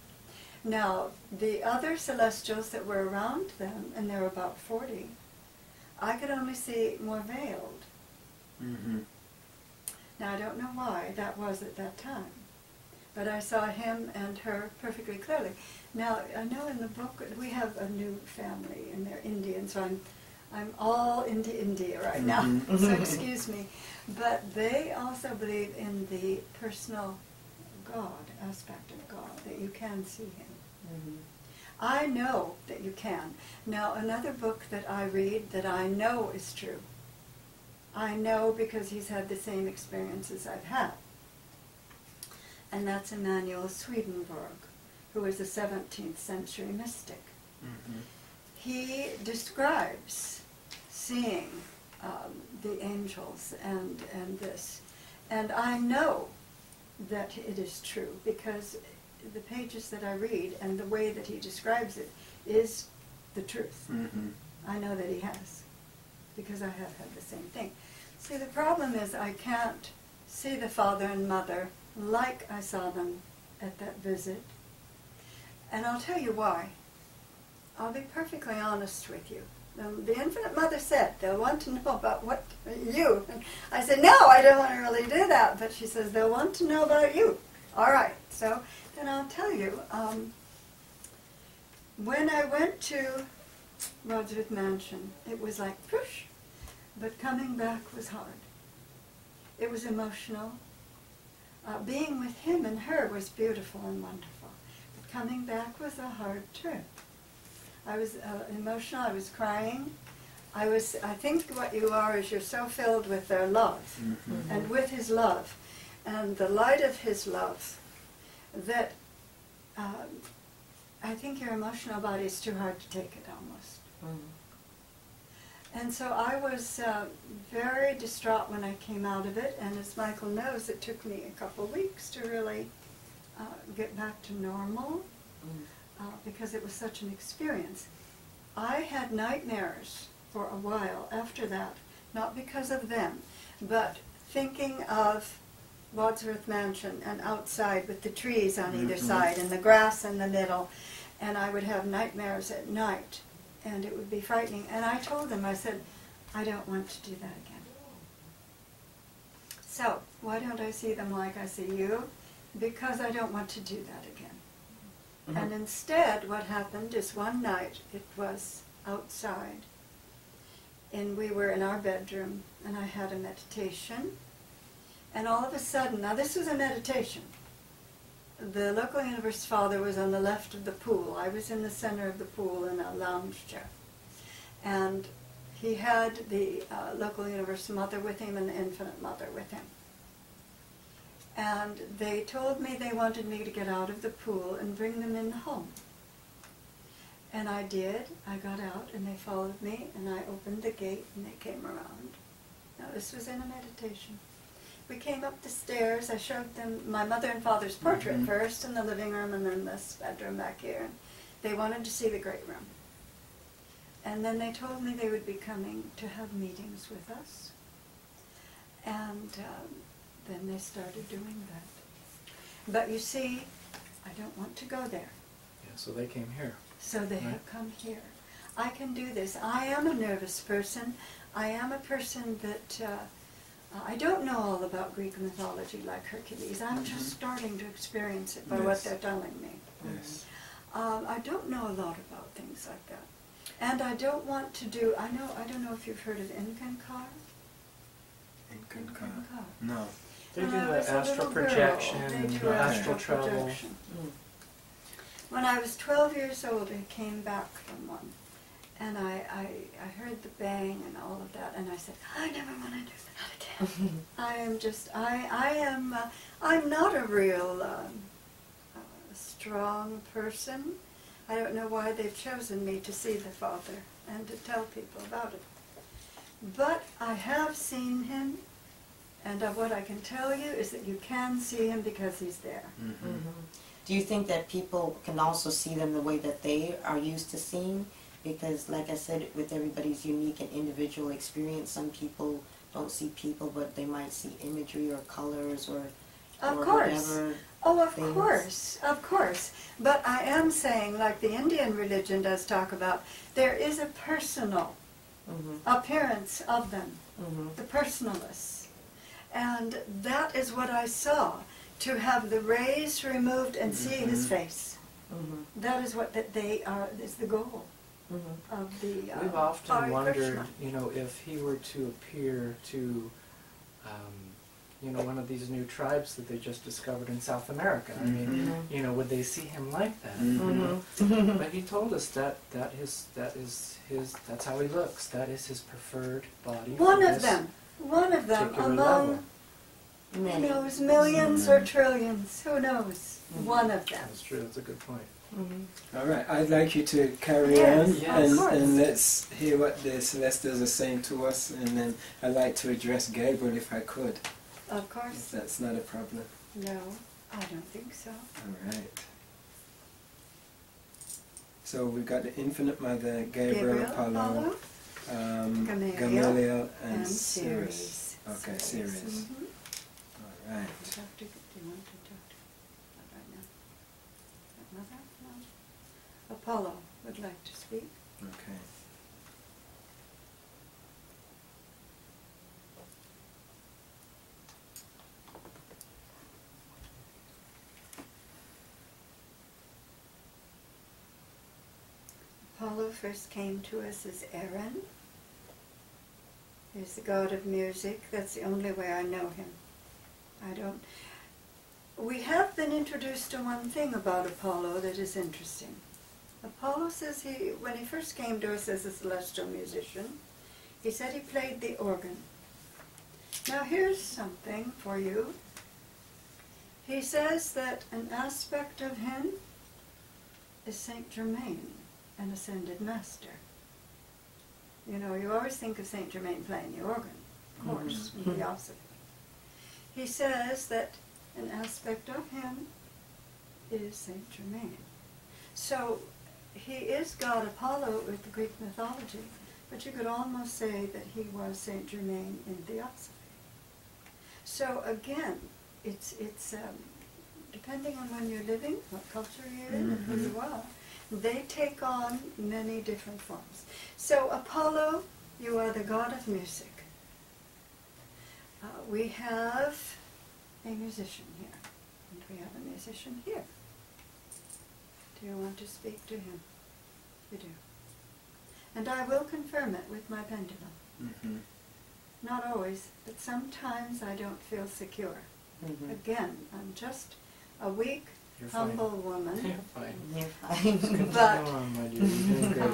S2: Now the other celestials that were around them, and there were about 40, I could only see more veiled. Now I don't know why that was at that time, but I saw him and her perfectly clearly. Now I know in the book we have a new family and they're Indian, so I'm all into India right now, so excuse me. But they also believe in the personal God aspect of God, that you can see him. I know that you can. Now another book that I read that I know is true. I know because he's had the same experiences I've had. And that's Emanuel Swedenborg, who is a 17th century mystic. He describes seeing the angels and this. And I know that it is true because the pages that I read and the way that he describes it is the truth. I know that he has, because I have had the same thing. See, the problem is I can't see the father and mother like I saw them at that visit. And I'll tell you why. I'll be perfectly honest with you. The Infinite Mother said, they'll want to know about what you. And I said, no, I don't want to really do that. But she says, they'll want to know about you. All right. So then I'll tell you. When I went to Wadsworth Mansion, it was like, whoosh. But coming back was hard. It was emotional. Being with him and her was beautiful and wonderful. But coming back was a hard trip. I was emotional, I was crying. I think what you are is you're so filled with their love, and with his love, and the light of his love, that I think your emotional body is too hard to take it almost. And so I was very distraught when I came out of it, and as Michael knows, it took me a couple of weeks to really get back to normal. Because it was such an experience. I had nightmares for a while after that, not because of them, but thinking of Wadsworth Mansion and outside with the trees on either side and the grass in the middle, and I would have nightmares at night, and it would be frightening. And I told them, I said, I don't want to do that again. So, why don't I see them like I see you? Because I don't want to do that again. And instead, what happened is one night, it was outside, and we were in our bedroom, and I had a meditation, and all of a sudden, now this was a meditation. The local universe father was on the left of the pool. I was in the center of the pool in a lounge chair. And he had the local universe mother with him and the infinite mother with him. And they told me they wanted me to get out of the pool and bring them in the home. And I did. I got out and they followed me and I opened the gate and they came around. Now this was in a meditation. We came up the stairs. I showed them my mother and father's portrait first in the living room and then this bedroom back here. And they wanted to see the great room. And then they told me they would be coming to have meetings with us. And then they started doing that. But you see, I don't want to go there.
S3: Yeah, so they came here.
S2: So they have come here. I can do this. I am a nervous person. I am a person that, I don't know all about Greek mythology like Hercules. I'm just starting to experience it by what they're telling me. I don't know a lot about things like that. And I don't want to do, I don't know if you've heard of Incankar.
S4: Incankar. No.
S3: They do the astral projection and astral travel.
S2: When I was 12 years old, I came back from one. And I heard the bang and all of that, and I said, I never want to do that again. I'm not a real strong person. I don't know why they've chosen me to see the Father and to tell people about it. But I have seen him, and what I can tell you is that you can see him because he's there.
S5: Do you think that people can also see them the way that they are used to seeing? Because, like I said, with everybody's unique and individual experience, some people don't see people, but they might see imagery or colors or whatever.
S2: Oh, of course, of course. But I am saying, like the Indian religion does talk about, there is a personal appearance of them, the personalists. And that is what I saw, to have the rays removed and see his face. That is what they are, is the goal. Of the
S3: We've often wondered,
S2: Krishna.
S3: you know, if he were to appear to, you know, one of these new tribes that they just discovered in South America. I mean, you know, would they see him like that? But he told us that's how he looks. That is his preferred body.
S2: One of them among, who knows, millions or trillions, who knows? One of them.
S3: That's true. That's a good point.
S4: All right, I'd like you to carry on and let's hear what the Celestials are saying to us, and then I'd like to address Gabriel if I could.
S2: Of course.
S4: If that's not a problem.
S2: No, I don't think so.
S4: All right. So we've got the Infinite Mother, Gabriel, Apollo, Gamaliel, and Sirius. Okay, Sirius. All right.
S2: Do you want to talk to right now? Mother? No? Apollo would like to speak.
S4: Okay.
S2: Apollo first came to us as Aaron. He's the god of music. That's the only way I know him. We have been introduced to one thing about Apollo that is interesting. Apollo says when he first came to us as a celestial musician, he said he played the organ. Now here's something for you. He says that an aspect of him is Saint Germain, an ascended master. You know, you always think of Saint Germain playing the organ, of course, in Theosophy. He says that an aspect of him is Saint Germain. So he is God Apollo with the Greek mythology, but you could almost say that he was Saint Germain in Theosophy. So again, it's depending on when you're living, what culture you're in, and who you are, they take on many different forms. So Apollo, you are the god of music. We have a musician here, and we have a musician here. Do you want to speak to him? You do. And I will confirm it with my pendulum.
S4: Mm-hmm.
S2: Not always, but sometimes I don't feel secure. Again, I'm just a weak, humble woman.
S3: You're fine.
S5: You're fine.
S3: Continue
S2: But,
S3: on, my dear. You're doing great.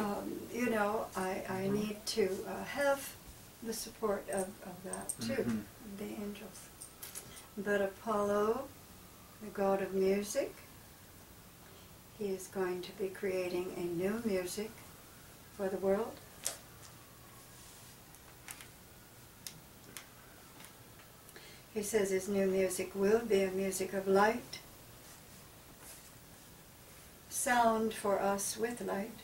S2: you know, I need to have the support of that too, the angels. But Apollo, the god of music, he is going to be creating a new music for the world. He says his new music will be a music of light, sound for us with light,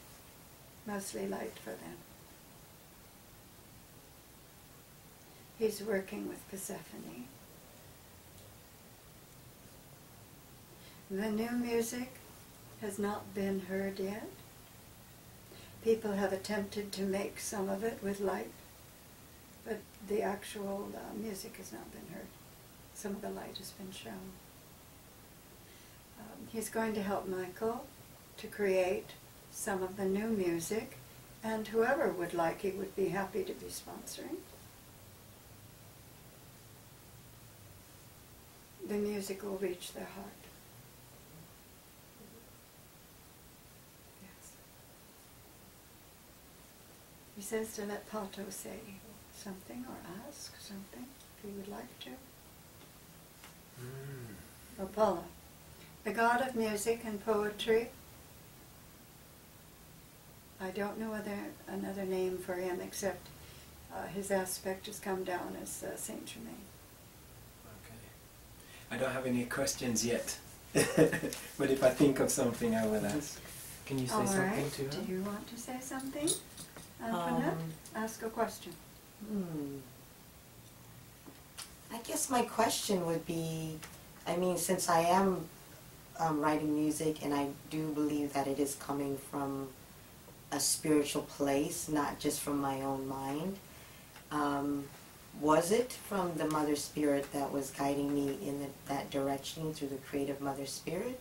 S2: mostly light for them. He's working with Persephone. The new music has not been heard yet. People have attempted to make some of it with light, but the actual music has not been heard. Some of the light has been shown. He's going to help Michael to create some of the new music, and whoever would like, he would be happy to be sponsoring. The music will reach their heart. Yes. He says to let Pato say something or ask something if he would like to. Apollo, the god of music and poetry. I don't know another name for him except his aspect has come down as Saint Germain.
S4: Okay. I don't have any questions yet, but if I think of something, I will ask.
S3: Can you say
S2: All
S3: something
S2: right.
S3: to him?
S2: Do you want to say something? Antoinette, ask a question.
S5: I guess my question would be, I mean, since I am writing music and I do believe that it is coming from a spiritual place, not just from my own mind, was it from the Mother Spirit that was guiding me in that direction through the creative Mother Spirit?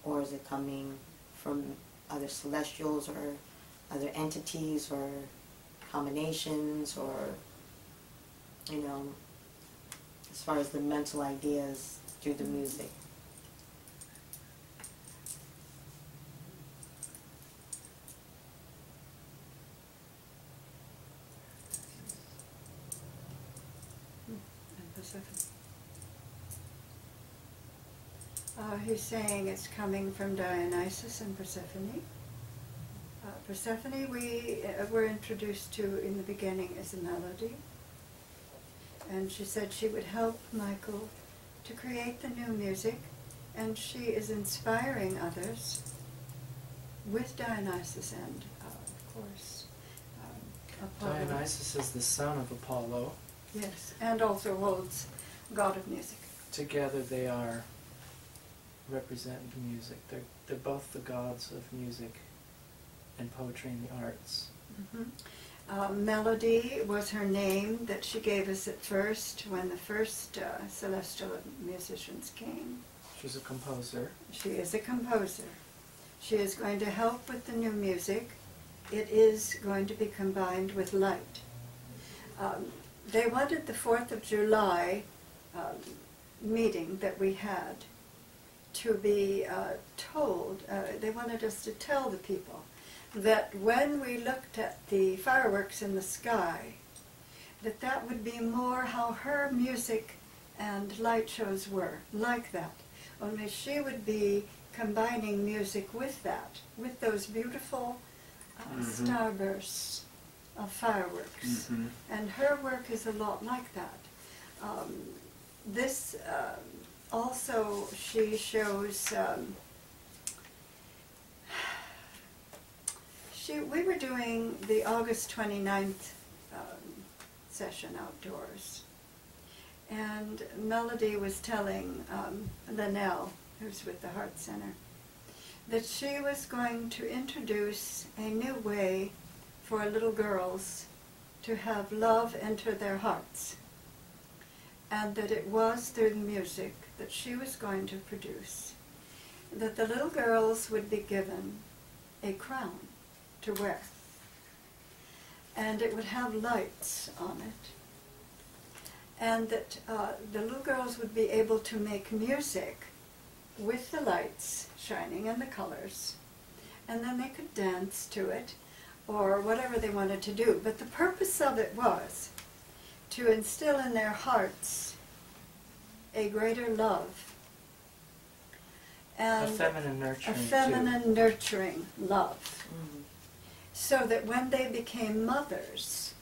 S5: Or is it coming from other celestials or other entities or combinations or, you know, as far as the mental ideas through the music?
S2: And Persephone. He's saying it's coming from Dionysus and Persephone. Persephone we were introduced to in the beginning as a melody. And she said she would help Michael to create the new music, and she is inspiring others with Dionysus and, of course, Apollo.
S3: Dionysus is the son of Apollo.
S2: Yes, and also holds god of music.
S3: Together they are represent music. They're both the gods of music in poetry and the arts.
S2: Melody was her name that she gave us at first when the first celestial musicians came.
S3: She's a composer.
S2: She is a composer. She is going to help with the new music. It is going to be combined with light. They wanted the 4th of July meeting that we had to be told, they wanted us to tell the people that when we looked at the fireworks in the sky, that would be more how her music and light shows were, like that. Only she would be combining music with that, with those beautiful starbursts of fireworks. And her work is a lot like that. This also, she shows, we were doing the August 29th session outdoors, and Melody was telling Linnell, who's with the Heart Center, that she was going to introduce a new way for little girls to have love enter their hearts, and that it was through the music that she was going to produce, that the little girls would be given a crown to wear, and it would have lights on it, and that the little girls would be able to make music with the lights shining and the colors, and then they could dance to it or whatever they wanted to do. But the purpose of it was to instill in their hearts a greater love and
S3: a feminine nurturing,
S2: nurturing love, so that when they became mothers,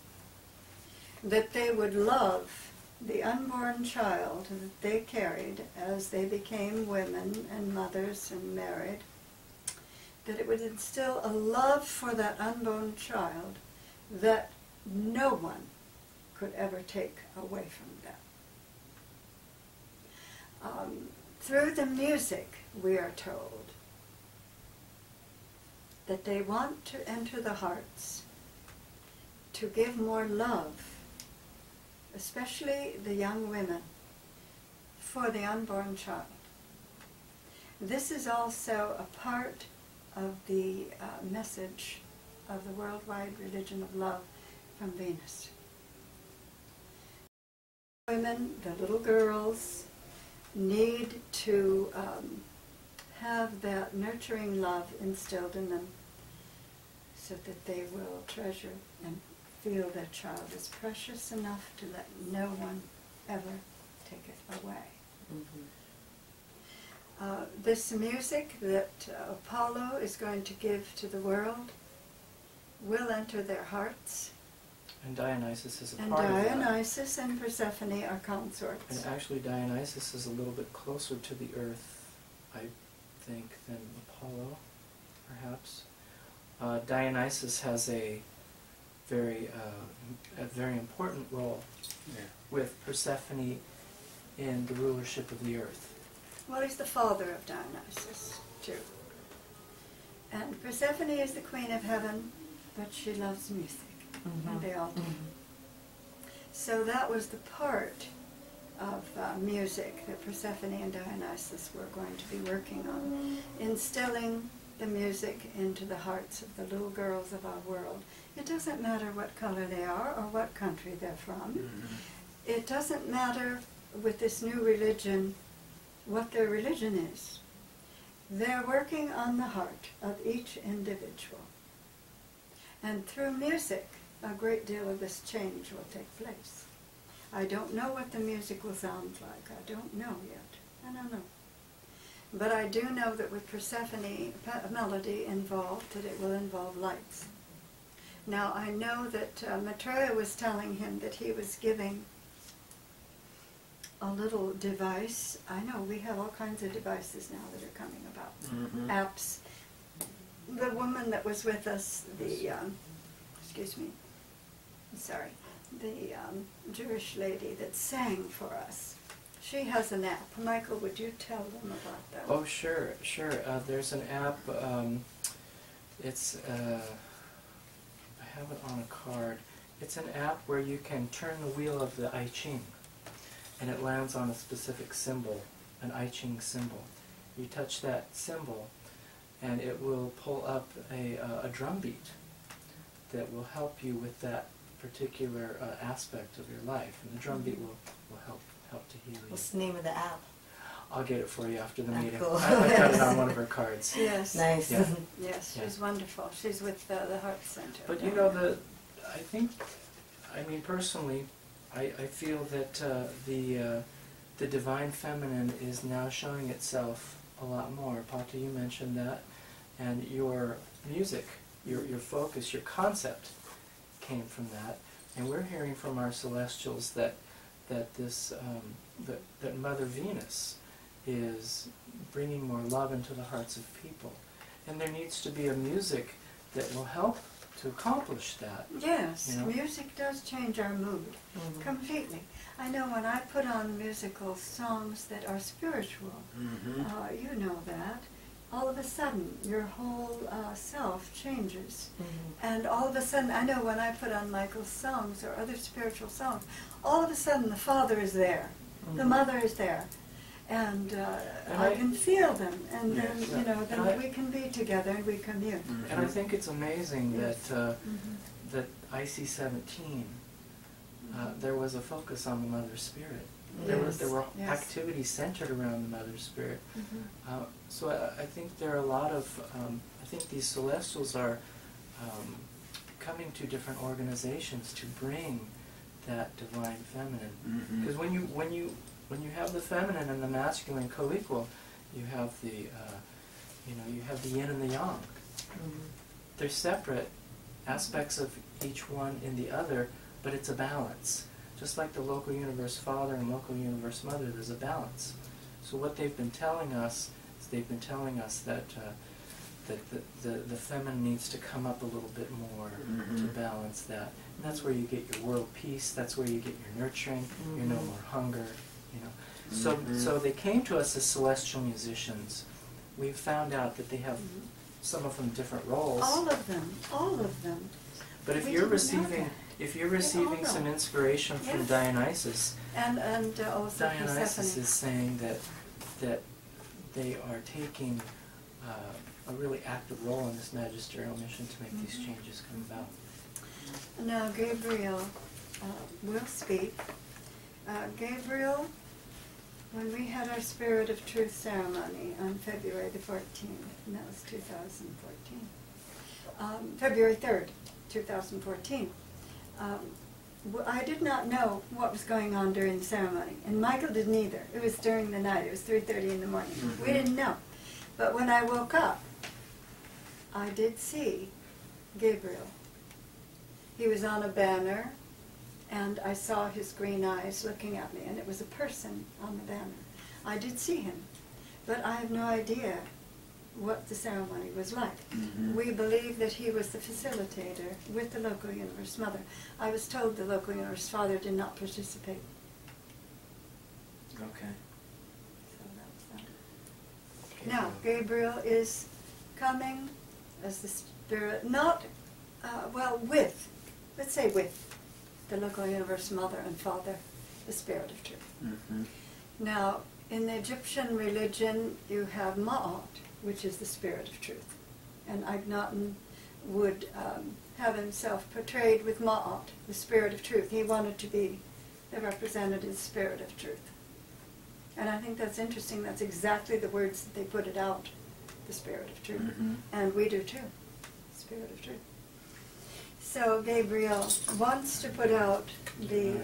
S2: that they would love the unborn child that they carried as they became women and mothers and married, that it would instill a love for that unborn child that no one could ever take away from them. Through the music, we are told that they want to enter the hearts to give more love, especially the young women, for the unborn child. This is also a part of the message of the worldwide religion of love from Venus. Women, the little girls, need to have that nurturing love instilled in them so that they will treasure and feel their child is precious enough to let no one ever take it away. This music that Apollo is going to give to the world will enter their hearts.
S3: And Dionysus is a
S2: and
S3: part of that.
S2: Dionysus and Persephone are consorts.
S3: And actually Dionysus is a little bit closer to the earth, I think, than Apollo, perhaps. Dionysus has a very important role with Persephone in the rulership of the earth.
S2: Well, he's the father of Dionysus, too. And Persephone is the queen of heaven, but she loves music, and they all do. So that was the part of music that Persephone and Dionysus were going to be working on, instilling the music into the hearts of the little girls of our world. It doesn't matter what color they are or what country they're from. It doesn't matter with this new religion what their religion is. They're working on the heart of each individual. And through music, a great deal of this change will take place. I don't know what the music will sound like. I don't know yet. I don't know. But I do know that with Persephone, melody involved, that it will involve lights. Now, I know that Maitreya was telling him that he was giving a little device. I know we have all kinds of devices now that are coming about. Apps. The woman that was with us, the, excuse me, sorry, the Jewish lady that sang for us, she has an app. Michael, would you tell them about that?
S3: Oh, sure. There's an app It's, I have it on a card. It's an app where you can turn the wheel of the I Ching, and it lands on a specific symbol, an I Ching symbol. You touch that symbol, and it will pull up a drum beat that will help you with that particular aspect of your life, and the drum beat will help to heal you.
S5: What's the name of the app?
S3: I'll get it for you after the meeting.
S5: Cool.
S3: I got it on one of her cards.
S2: Yes.
S5: Nice.
S3: Yeah.
S2: Yes,
S3: Yeah.
S2: she's wonderful. She's with the Heart Center.
S3: But you know, I mean personally, I feel that the Divine Feminine is now showing itself a lot more. Pato, you mentioned that, and your music, your focus, your concept came from that, and we're hearing from our celestials that Mother Venus is bringing more love into the hearts of people, and there needs to be a music that will help to accomplish that.
S2: Yes,
S3: You know?
S2: music does change our mood completely. I know when I put on musical songs that are spiritual, you know that, all of a sudden your whole self changes. And all of a sudden, I know when I put on Michael's songs or other spiritual songs, all of a sudden the Father is there, the Mother is there. And I can feel them, and then,
S4: Yes.
S2: you know, then we can be together and we commune.
S3: And I think it's amazing
S2: Yes.
S3: that IC-17, there was a focus on the Mother Spirit.
S2: Yes,
S3: There were
S2: yes.
S3: activities centered around the Mother Spirit. So I think there are a lot of, I think these celestials are coming to different organizations to bring that Divine Feminine. Because when you have the feminine and the masculine co-equal, you have the you have the yin and the yang. They're separate aspects of each one in the other, but it's a balance. Just like the local universe father and local universe mother, there's a balance. So what they've been telling us is that the feminine needs to come up a little bit more to balance that. And that's where you get your world peace. That's where you get your nurturing. You're no more hunger. You know. So they came to us as celestial musicians. We found out that they have some of them different roles.
S2: All of them.
S3: But if
S2: We
S3: you're
S2: didn't know
S3: receiving,
S2: that.
S3: if you're
S2: They all
S3: receiving
S2: know.
S3: some inspiration from
S2: Yes.
S3: Dionysus,
S2: And also
S3: Dionysus
S2: Persephone.
S3: is saying that they are taking a really active role in this magisterial mission to make these changes come about.
S2: Now Gabriel will speak. Gabriel, when we had our Spirit of Truth ceremony on February the 14th, and that was 2014, February 3rd, 2014, I did not know what was going on during the ceremony, and Michael didn't either. It was during the night. It was 3:30 in the morning. We didn't know. But when I woke up, I did see Gabriel. He was on a banner, and I saw his green eyes looking at me, and it was a person on the banner. I did see him, but I have no idea what the ceremony was like. We believe that he was the facilitator with the local universe mother. I was told the local universe father did not participate.
S4: Okay.
S2: So that was that. Now, Gabriel is coming as the spirit, not, with, let's say with, the local universe mother and father, the Spirit of Truth. Now, in the Egyptian religion, you have Ma'at, which is the Spirit of Truth. And Akhenaten would have himself portrayed with Ma'at, the Spirit of Truth. He wanted to be the representative Spirit of Truth. And I think that's interesting. That's exactly the words that they put it out, the Spirit of Truth. And we do too, Spirit of Truth. So Gabriel wants to put out the,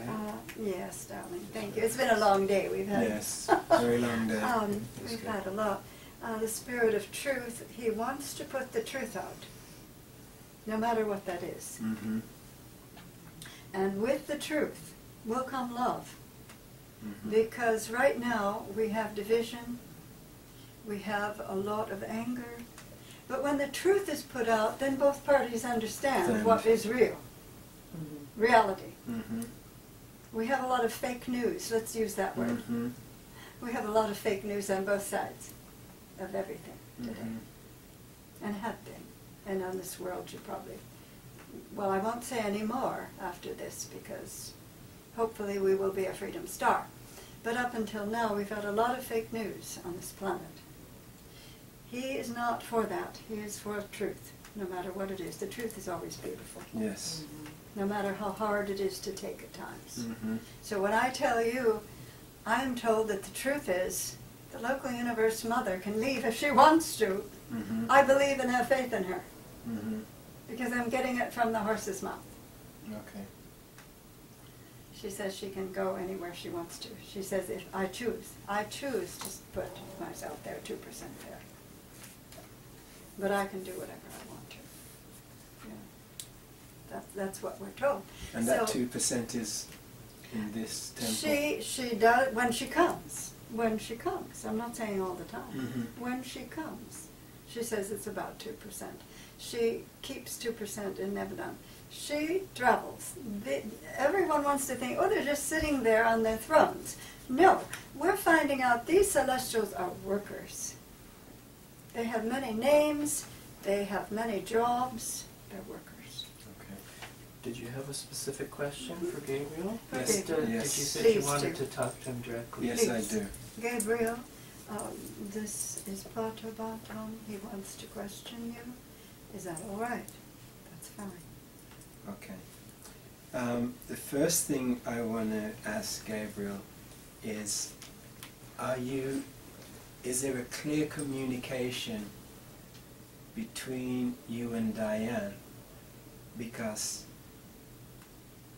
S2: yes, darling, thank you. It's been a long day. We've had,
S4: Yes, very long day.
S2: we've had a lot. The Spirit of Truth, he wants to put the truth out, no matter what that is. And with the truth will come love. Because right now we have division, we have a lot of anger, but when the truth is put out, then both parties understand what is real, reality. We have a lot of fake news, let's use that word. We have a lot of fake news on both sides of everything today, and have been. And on this world you probably, well, I won't say any more after this because hopefully we will be a freedom star. But up until now we've had a lot of fake news on this planet. He is not for that. He is for truth, no matter what it is. The truth is always beautiful.
S4: Yes.
S2: No matter how hard it is to take at times.
S4: Mm-hmm.
S2: So when I tell you, I am told that the truth is the local universe mother can leave if she wants to.
S4: Mm-hmm.
S2: I believe and have faith in her.
S4: Mm-hmm.
S2: Because I'm getting it from the horse's mouth.
S4: Okay.
S2: She says she can go anywhere she wants to. She says if I choose to put myself there, 2% there. But I can do whatever I want to. Yeah. That's what we're told.
S4: And that
S2: So
S4: 2% is in this temple?
S2: She does, when she comes. When she comes. I'm not saying all the time.
S4: Mm-hmm.
S2: When she comes. She says it's about 2%. She keeps 2% in Nebuchadnezzar. She travels. Everyone wants to think, oh, they're just sitting there on their thrones. No, we're finding out these celestials are workers. They have many names, they have many jobs, they're workers.
S4: Okay.
S3: Did you have a specific question for Gabriel?
S2: Yes.
S3: Did you
S4: Yes.
S3: said
S2: Please
S3: you wanted
S2: do.
S3: to talk to him directly?
S4: Yes,
S2: Please.
S4: I do.
S2: Gabriel, this is Pato Banton. He wants to question you. Is that all right? That's fine.
S4: Okay. The first thing I want to ask Gabriel is, is there a clear communication between you and Diane? Because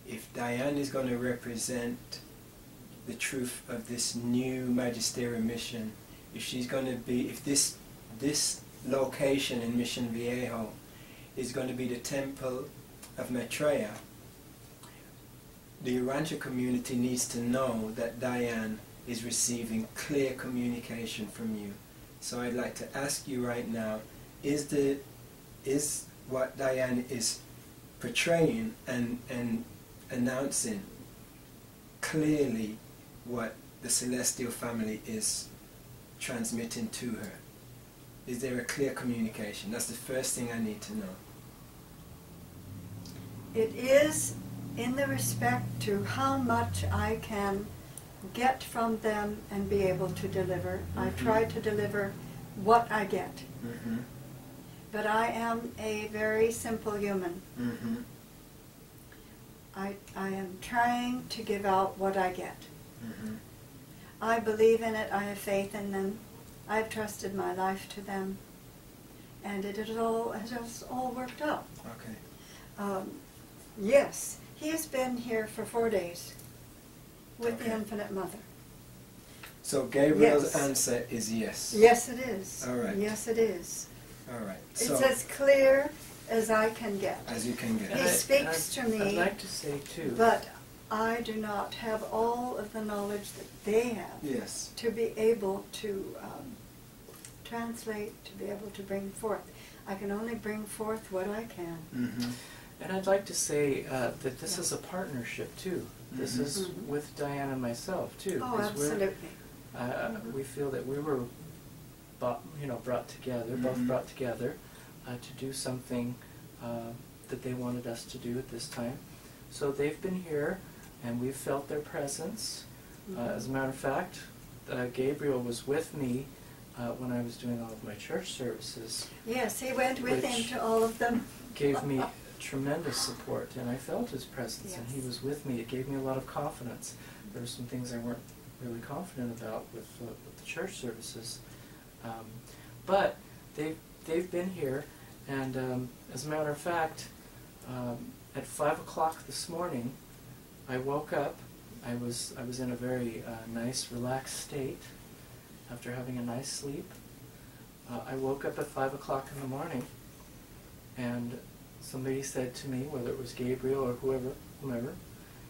S4: if Diane is going to represent the truth of this new magisterial mission, if she's going to be, if this location in Mission Viejo is going to be the temple of Maitreya, the Urantia community needs to know that Diane is receiving clear communication from you. So I'd like to ask you right now, is what Diane is portraying and announcing clearly what the celestial family is transmitting to her? Is there a clear communication? That's the first thing I need to know.
S2: It is in the respect to how much I can get from them and be able to deliver. I try to deliver what I get.
S4: Mm-hmm.
S2: But I am a very simple human.
S4: Mm-hmm.
S2: I am trying to give out what I get.
S4: Mm-hmm.
S2: I believe in it. I have faith in them. I've trusted my life to them. And it has all worked out.
S4: Okay.
S2: Yes, he has been here for 4 days with the
S4: Okay.
S2: Infinite Mother.
S4: So Gabriel's
S2: Yes.
S4: answer is yes.
S2: Yes, it is.
S4: All right.
S2: Yes, it is.
S4: All right.
S2: It's
S4: So
S2: as clear as I can get.
S4: as you can get.
S2: He speaks to me,
S3: I'd like to say too.
S2: but I do not have all of the knowledge that they have
S4: Yes.
S2: to be able to translate, to be able to bring forth. I can only bring forth what I can.
S4: Mm-hmm.
S3: And I'd like to say that this is a partnership too. This
S4: Mhm.
S3: is
S2: Mhm.
S3: with Diane and myself too.
S2: Oh,
S3: 'cause
S2: absolutely.
S3: We feel that we were, brought together, both
S4: Mhm.
S3: brought together, to do something that they wanted us to do at this time. So they've been here, and we've felt their presence. As a matter of fact, Gabriel was with me when I was doing all of my church services.
S2: Yes, he went with him
S3: Which
S2: to all of them.
S3: Gave me tremendous support, and I felt his presence, and he
S2: Yes.
S3: was with me. It gave me a lot of confidence. There were some things I weren't really confident about with the church services, but they've been here, and as a matter of fact, at 5 o'clock this morning, I woke up. I was in a very nice, relaxed state after having a nice sleep. I woke up at 5 o'clock in the morning, and somebody said to me, whether it was Gabriel or whomever,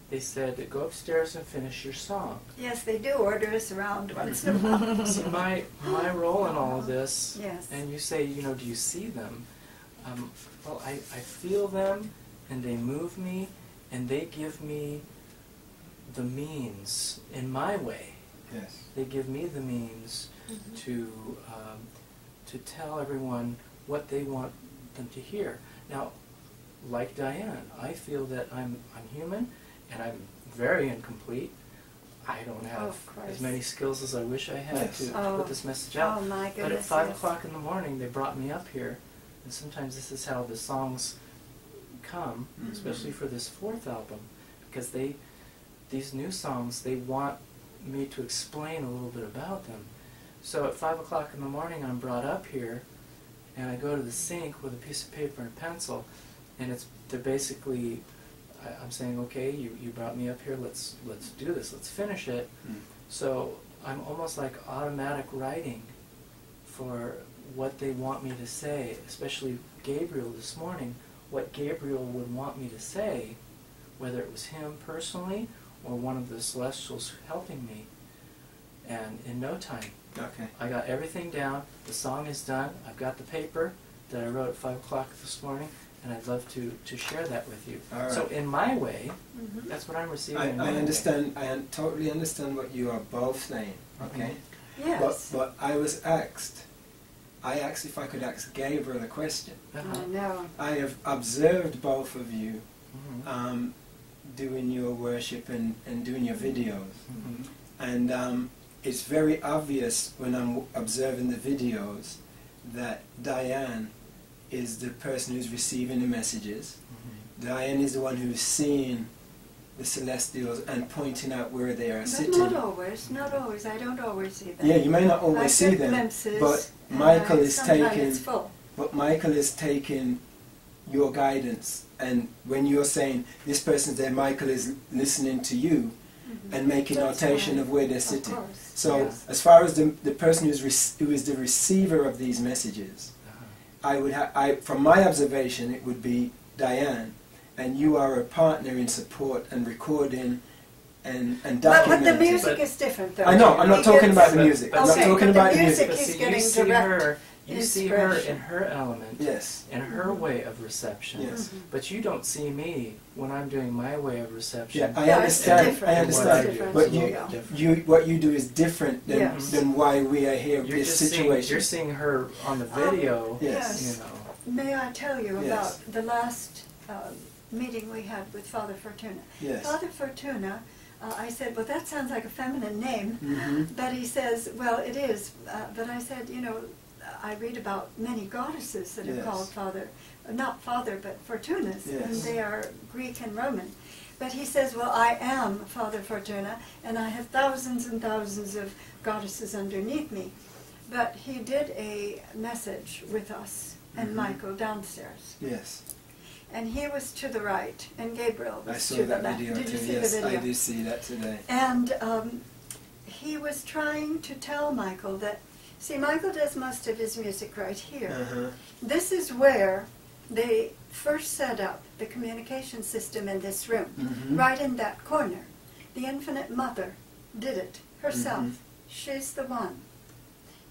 S3: they said, go upstairs and finish your song.
S2: Yes, they do order us around once in a while.
S3: See, my role in all of this,
S2: Yes.
S3: and you say, do you see them? Well, I feel them, and they move me, and they give me the means in my way.
S4: Yes.
S3: They give me the means to tell everyone what they want them to hear. Now, like Diane, I feel that I'm human, and I'm very incomplete. I don't have as many skills as I wish I had to put this message out.
S2: Oh my goodness,
S3: but at 5 o'clock in the morning, they brought me up here, and sometimes this is how the songs come, especially for this 4th album, because these new songs, they want me to explain a little bit about them. So at 5 o'clock in the morning, I'm brought up here, and I go to the sink with a piece of paper and pencil, and they're basically, I'm saying, okay, you brought me up here, let's do this, let's finish it. So I'm almost like automatic writing for what they want me to say, especially Gabriel this morning, what Gabriel would want me to say, whether it was him personally or one of the celestials helping me. And in no time, I got everything down, the song is done, I've got the paper that I wrote at 5 o'clock this morning, and I'd love to share that with you.
S4: All right.
S3: So in my way, that's what I'm receiving.
S4: I understand, I totally understand what you are both saying, okay?
S2: Yes.
S4: But I was asked, if I could ask Gabriel a question.
S2: I know.
S4: I have observed both of you doing your worship and doing your videos. And it's very obvious when I'm observing the videos that Diane is the person who's receiving the messages. Diane is the one who's seeing the celestials and pointing out where they are sitting.
S2: But not always. I don't always see them.
S4: Yeah, you may not always see them,
S2: glimpses,
S4: but Michael is taking.
S2: It's full.
S4: But Michael is taking your guidance, and when you're saying this person's there, Michael is listening to you and making notation of where they're sitting.
S2: Of course.
S4: So as far as the person who is the receiver of these messages, from my observation, it would be Diane, and you are a partner in support and recording and documenting.
S2: But the music is different, though.
S4: I know. I'm not talking about the music. I'm not talking about the music.
S3: But see, you see her in her element, in her way of reception. But you don't see me when I'm doing my way of reception.
S4: Yeah, I understand. I understand. But what you do is different than why we are here.
S3: You're
S4: This
S3: just
S4: situation.
S3: You're seeing her on the video.
S2: Yes.
S3: You know.
S2: May I tell you about the last meeting we had with Father Fortuna?
S4: Yes.
S2: Father Fortuna, I said, well, that sounds like a feminine name. But he says, well, it is. But I said, you know, I read about many goddesses that are called Father, not Father, but Fortunas, and they are Greek and Roman. But he says, well, I am Father Fortuna, and I have thousands and thousands of goddesses underneath me. But he did a message with us and Michael downstairs.
S4: Yes.
S2: And he was to the right, and Gabriel was to the left.
S4: I saw that video
S2: Did
S4: too.
S2: you see
S4: Yes,
S2: the video?
S4: I did see that today.
S2: And he was trying to tell Michael that, see, Michael does most of his music right here. This is where they first set up the communication system in this room, right in that corner. The Infinite Mother did it herself. She's the one.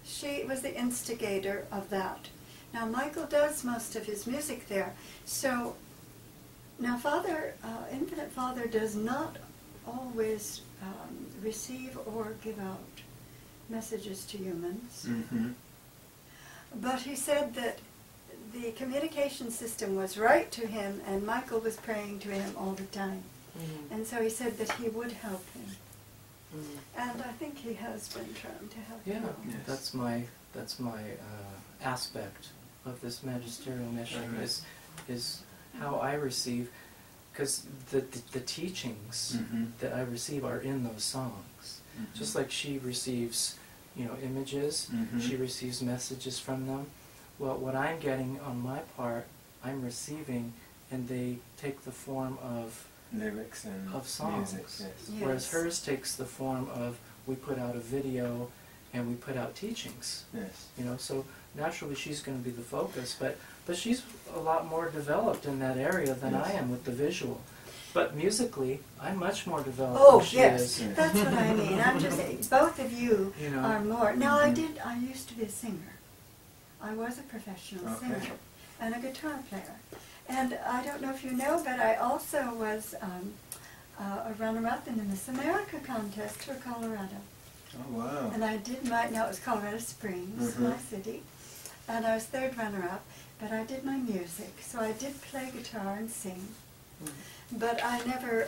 S2: She was the instigator of that. Now, Michael does most of his music there. So, now Father, Infinite Father does not always receive or give out messages to humans. But he said that the communication system was right to him, and Michael was praying to him all the time. And so he said that he would help him. And I think he has been trying to help him.
S3: That's my aspect of this magisterial mission is how I receive, because the teachings that I receive are in those songs. Just like she receives, you know, images, she receives messages from them. Well, what I'm getting on my part, I'm receiving, and they take the form of
S4: lyrics and
S3: of songs.
S4: Music,
S3: Whereas hers takes the form of, we put out a video and we put out teachings. You know, so naturally she's going to be the focus, but she's a lot more developed in that area than I am with the visual. But musically, I'm much more developed than she is.
S2: That's what I mean. I'm just saying, both of you are more. Now, I used to be a singer. I was a professional singer and a guitar player. And I don't know if you know, but I also was a runner-up in the Miss America contest for Colorado.
S4: Oh, wow.
S2: And I did now it was Colorado Springs, my city. And I was third runner-up. but I did my music. So I did play guitar and sing. But I never,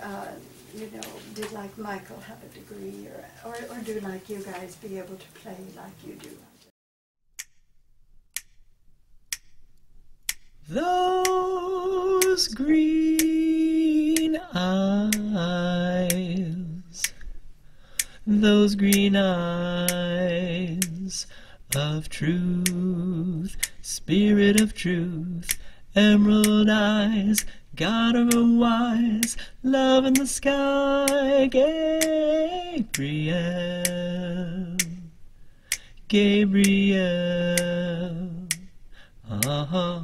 S2: did like Michael have a degree or do like you guys, be able to play like you do.
S1: Those green eyes, those green eyes of truth, spirit of truth, emerald eyes, God of a wise, love in the sky, Gabriel, Gabriel, uh-huh.